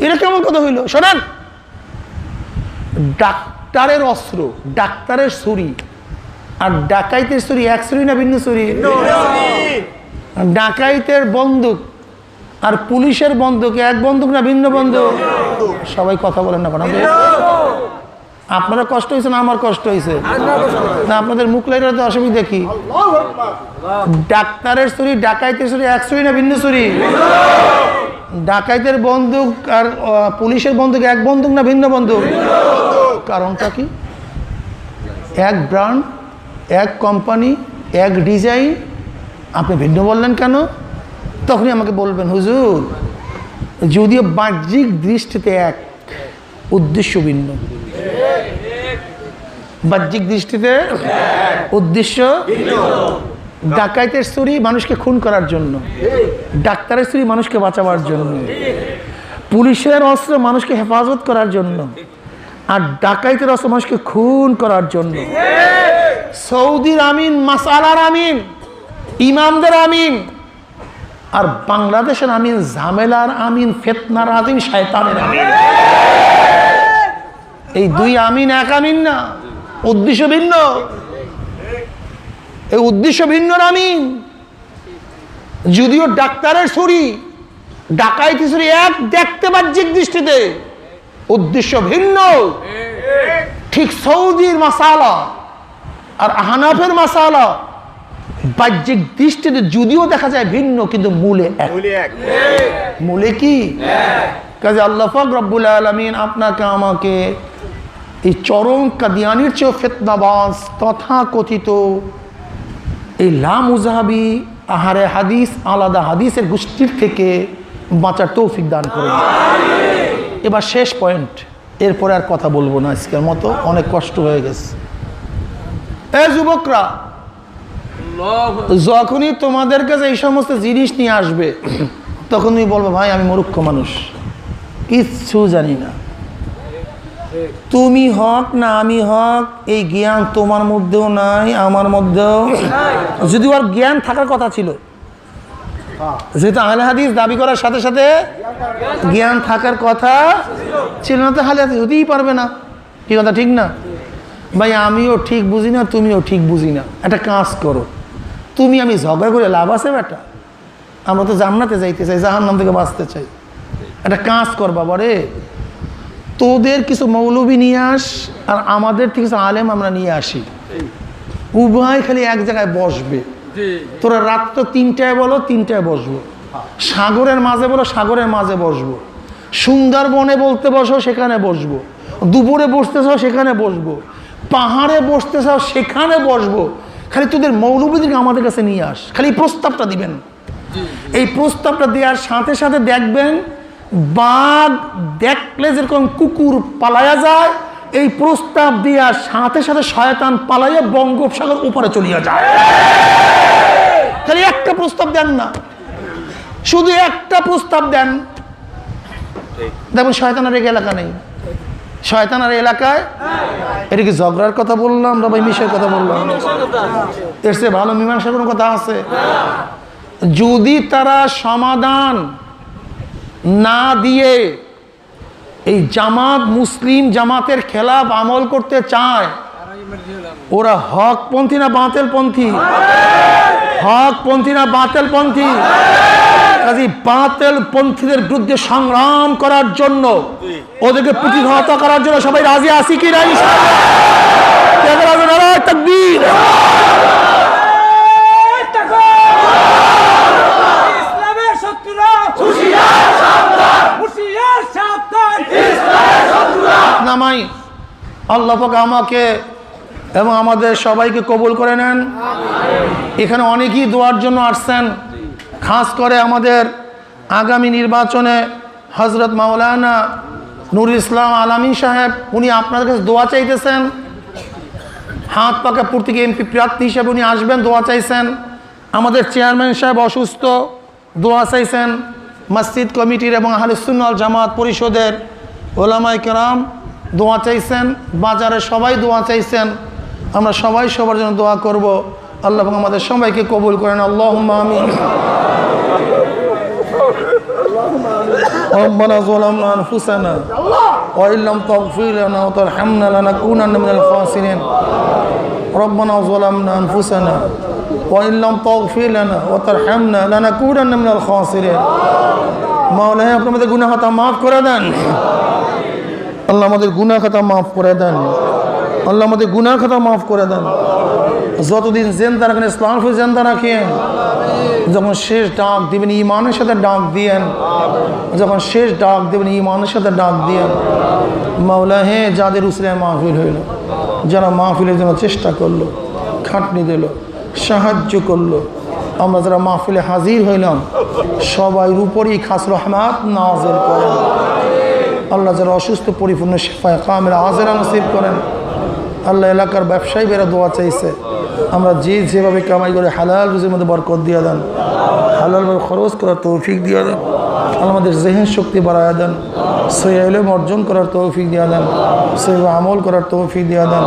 এটা কেমন কথা হইল? শোনেন, ডাক্তারের অস্ত্র, ডাক্তারের ছুরি আর ডাকাইতের ছুরি এক ছুরি না ভিন্ন ছুরি? ডাকাইতের বন্দুক আর পুলিশের বন্দুক এক বন্দুক না ভিন্ন বন্দুক? সবাই কথা বলেন না কেন? আপনারা কষ্ট হয়েছে না আমার কষ্ট হয়েছে? না আপনাদের মুখ লাইটা তো অসুবিধা কি? ডাক্তারের ছুরি ডাকাইতের ছুরি এক ছুরি না ভিন্ন ছুরি? ডাকাইতের বন্দুক আর পুলিশের বন্দুক এক বন্দুক না ভিন্ন বন্দুক? কারণটা কি? এক ব্র্যান্ড, এক কোম্পানি, এক ডিজাইন, আপনি ভিন্ন বললেন কেন? তখনই আমাকে বলবেন হুজুর যদিও বাহ্যিক দৃষ্টিতে এক, উদ্দেশ্য ভিন্ন। বাহ্যিক দৃষ্টিতে উদ্দেশ্য। ডাকাইতের ছুরি মানুষকে খুন করার জন্য, ডাক্তারের ছুরি মানুষকে বাঁচাবার জন্য, পুলিশের অস্ত্র মানুষকে হেফাজত করার জন্য, আর ডাকাইতের অস্ত্র মানুষকে খুন করার জন্য। সৌদির আমিন মাসালার আমিন, ইমামদের আমিন, আর বাংলাদেশের আমিন ঝামেলার আমিন, ফিতনার আমিন, শয়তানের আমিন। এই দুই আমিন এক আমিন না, উদ্দেশ্য ভিন্ন। এই উদ্দেশ্য ভিন্ন আমিন। যদিও ডাক্তারের ছুরি ডাকাইতি ছুরি এক দেখতে বাহ্যিক দৃষ্টিতে, উদ্দেশ্য ভিন্ন। ঠিক সৌদির মাসালা আর হানাফের মাসালা বাহ্যিক দৃষ্টিতে যদিও দেখা যায় ভিন্ন, কিন্তু মূলে এক। মূলে কি? কাজে আল্লাহ পাক রব্বুল আলামিন আপনাকে আমাকে এই চরম কাদিয়ানির চেয়েও ফিতনাবাজ তথা কথিত এই লামুজাহাবি আহারে হাদিস আলাদা হাদিসের গোষ্ঠীর থেকে বাঁচার তৌফিক দান করুন। এবার শেষ পয়েন্ট, এরপরে আর কথা বলবো না, আজকের মতো অনেক কষ্ট হয়ে গেছে। এই যুবকরা, যখনই তোমাদের কাছে এই সমস্ত জিনিস নিয়ে আসবে তখন তুমি বলবো ভাই আমি মূর্খ মানুষ, কিচ্ছু জানি না। তুমি হক না আমি হক এই জ্ঞান তোমার মধ্যেও নাই, আমার মধ্যেও, যদি ওর জ্ঞান থাকার কথা ছিল, যেহেতু আহলে হাদিস দাবি করার সাথে সাথে জ্ঞান থাকার কথা ছিল না, তো আহলে হাদিস হতেই পারবে না। কি কথা ঠিক না ভাই? আমিও ঠিক বুঝি না, তুমিও ঠিক বুঝি না। একটা কাজ করো, তুমি আমি ঝগড়া করে লাভ আছে বেটা? আমরা তো জান্নাতে যাইতে চাই, জাহান্নাম থেকে বাঁচতে চাই। একটা কাজ কর বাবা রে, তোদের কিছু মৌলবী নিয়ে আস আর আমাদের থেকে কিছু আলেম আমরা নিয়ে আসি, উভয় খালি এক জায়গায় বসবে। তোরা রাত তো 3টায় বলো 3টায় বসবো, সাগরের মাঝে বলো সাগরের মাঝে বসবো, সুন্দরবনে বলতে বসো সেখানে বসবো, দুপুরে বসতে চাও সেখানে বসবো, পাহাড়ে বসতে চাও সেখানে বসবো। খালি তোদের মৌলবীদেরকে আমাদের কাছে নিয়ে আস, খালি প্রস্তাবটা দিবেন। এই প্রস্তাবটা দেওয়ার সাথে সাথে দেখবেন বাঘ দেখলে যেরকম কুকুর পালায়া যায়, এই প্রস্তাব দেওয়ার সাথে সাথে শয়তান পালাইয়া বঙ্গোপসাগর উপরে চলিয়া যায়। খালি একটা প্রস্তাব দেন না, শুধু একটা প্রস্তাব দেন, দেখুন শয়তানের এক এলাকা নেই। শয়তানের এলাকায় এটা কি ঝগড়ার কথা বললাম না ভাই, মিশের কথা বললাম? এর চেয়ে ভালো মীমাংসার কোনো কথা আছে? যদি তারা সমাধান না দিয়ে এই জামাত মুসলিম জামাতের খেলাফ আমল করতে চায়, ওরা হকপন্থী না বাতিলপন্থী? হকপন্থী না বাতিলপন্থী? কাজী বাতিলপন্থীদের বিরুদ্ধে সংগ্রাম করার জন্য, ওদেরকে প্রতিহত করার জন্য সবাই রাজি আছি কি নাই? তাকবীর! নামাই আল্লাহ পাক আমাকে এবং আমাদের সবাইকে কবুল করে নেন। এখানে অনেকেই দোয়ার জন্য আসছেন, খাস করে আমাদের আগামী নির্বাচনে হজরত মাওলানা নুরুল ইসলাম আলামী সাহেব, উনি আপনাদের কাছে দোয়া চাইতেছেন। হাত পাকা প্রতীকে এমপি প্রার্থী হিসেবে উনি আসবেন, দোয়া চাইছেন। আমাদের চেয়ারম্যান সাহেব অসুস্থ, দোয়া চাইছেন। মসজিদ কমিটির এবং আহলে সুন্নাত ওয়াল জামাত পরিষদের ওলামায়ে কেরাম দোয়া চাইছেন, বাজারে সবাই দোয়া চাইছেন। আমরা সবাই সবার জন্য দোয়া করব। আল্লাহ আমাদের সবাইকে কবুল করেন, আল্লাহুম্মা আমিন। ربنا ظلمنا أنفسنا وإن لم تغفر لنا وترحمنا لنكونن من الخاسرين ربنا ظلمنا أنفسنا وإن لم تغفر لنا وترحمنا لنكونن من الخاسرين মাওলা হে, আপনি আমাদের গুনাহ খাতা মাফ করে দেন। আল্লাহ আমাদের গুনাহ খাতা মাফ করে দেন। আল্লাহ আমাদের গুনাহ খাতা মাফ করে দেন। যতদিন জিন্দা রাখেন ইসলাম ফির জিন্দা রাখেন। যখন শেষ ডাক দিবেন ঈমানের সাথে ডাক দিয়েন। যখন শেষ ডাক দিবেন ঈমানের সাথে ডাক দিয়েন। মাওলা হে, যাদের উসরে মাহফিল হইল, যারা মাহফিলের জন্য চেষ্টা করলো, খাটনি দিল, সাহায্য করলো, আমরা যারা মাহফিলে হাজির হইলাম, সবাই উপরই খাস রহমত নাযিল করেন। আল্লাহ যারা অসুস্থ পরিপূর্ণ শিফায়ে কামিলা আজেরা নসিব করেন। আল্লাহ এলাকার ব্যবসায়ীরা দোয়া চাইছে, আমরা যেভাবে কামাই করে হালাল রুজির মধ্যে বরকত দিয়ে দেন, হালালভাবে খরচ করার তৌফিক দিয়ে দেন। আমাদের জেহেন শক্তি বাড়ায় দেন, সহিহ ইলম অর্জন করার তৌফিক দিয়ে দেন, সহিহ আমল করার তৌফিক দিয়ে দেন।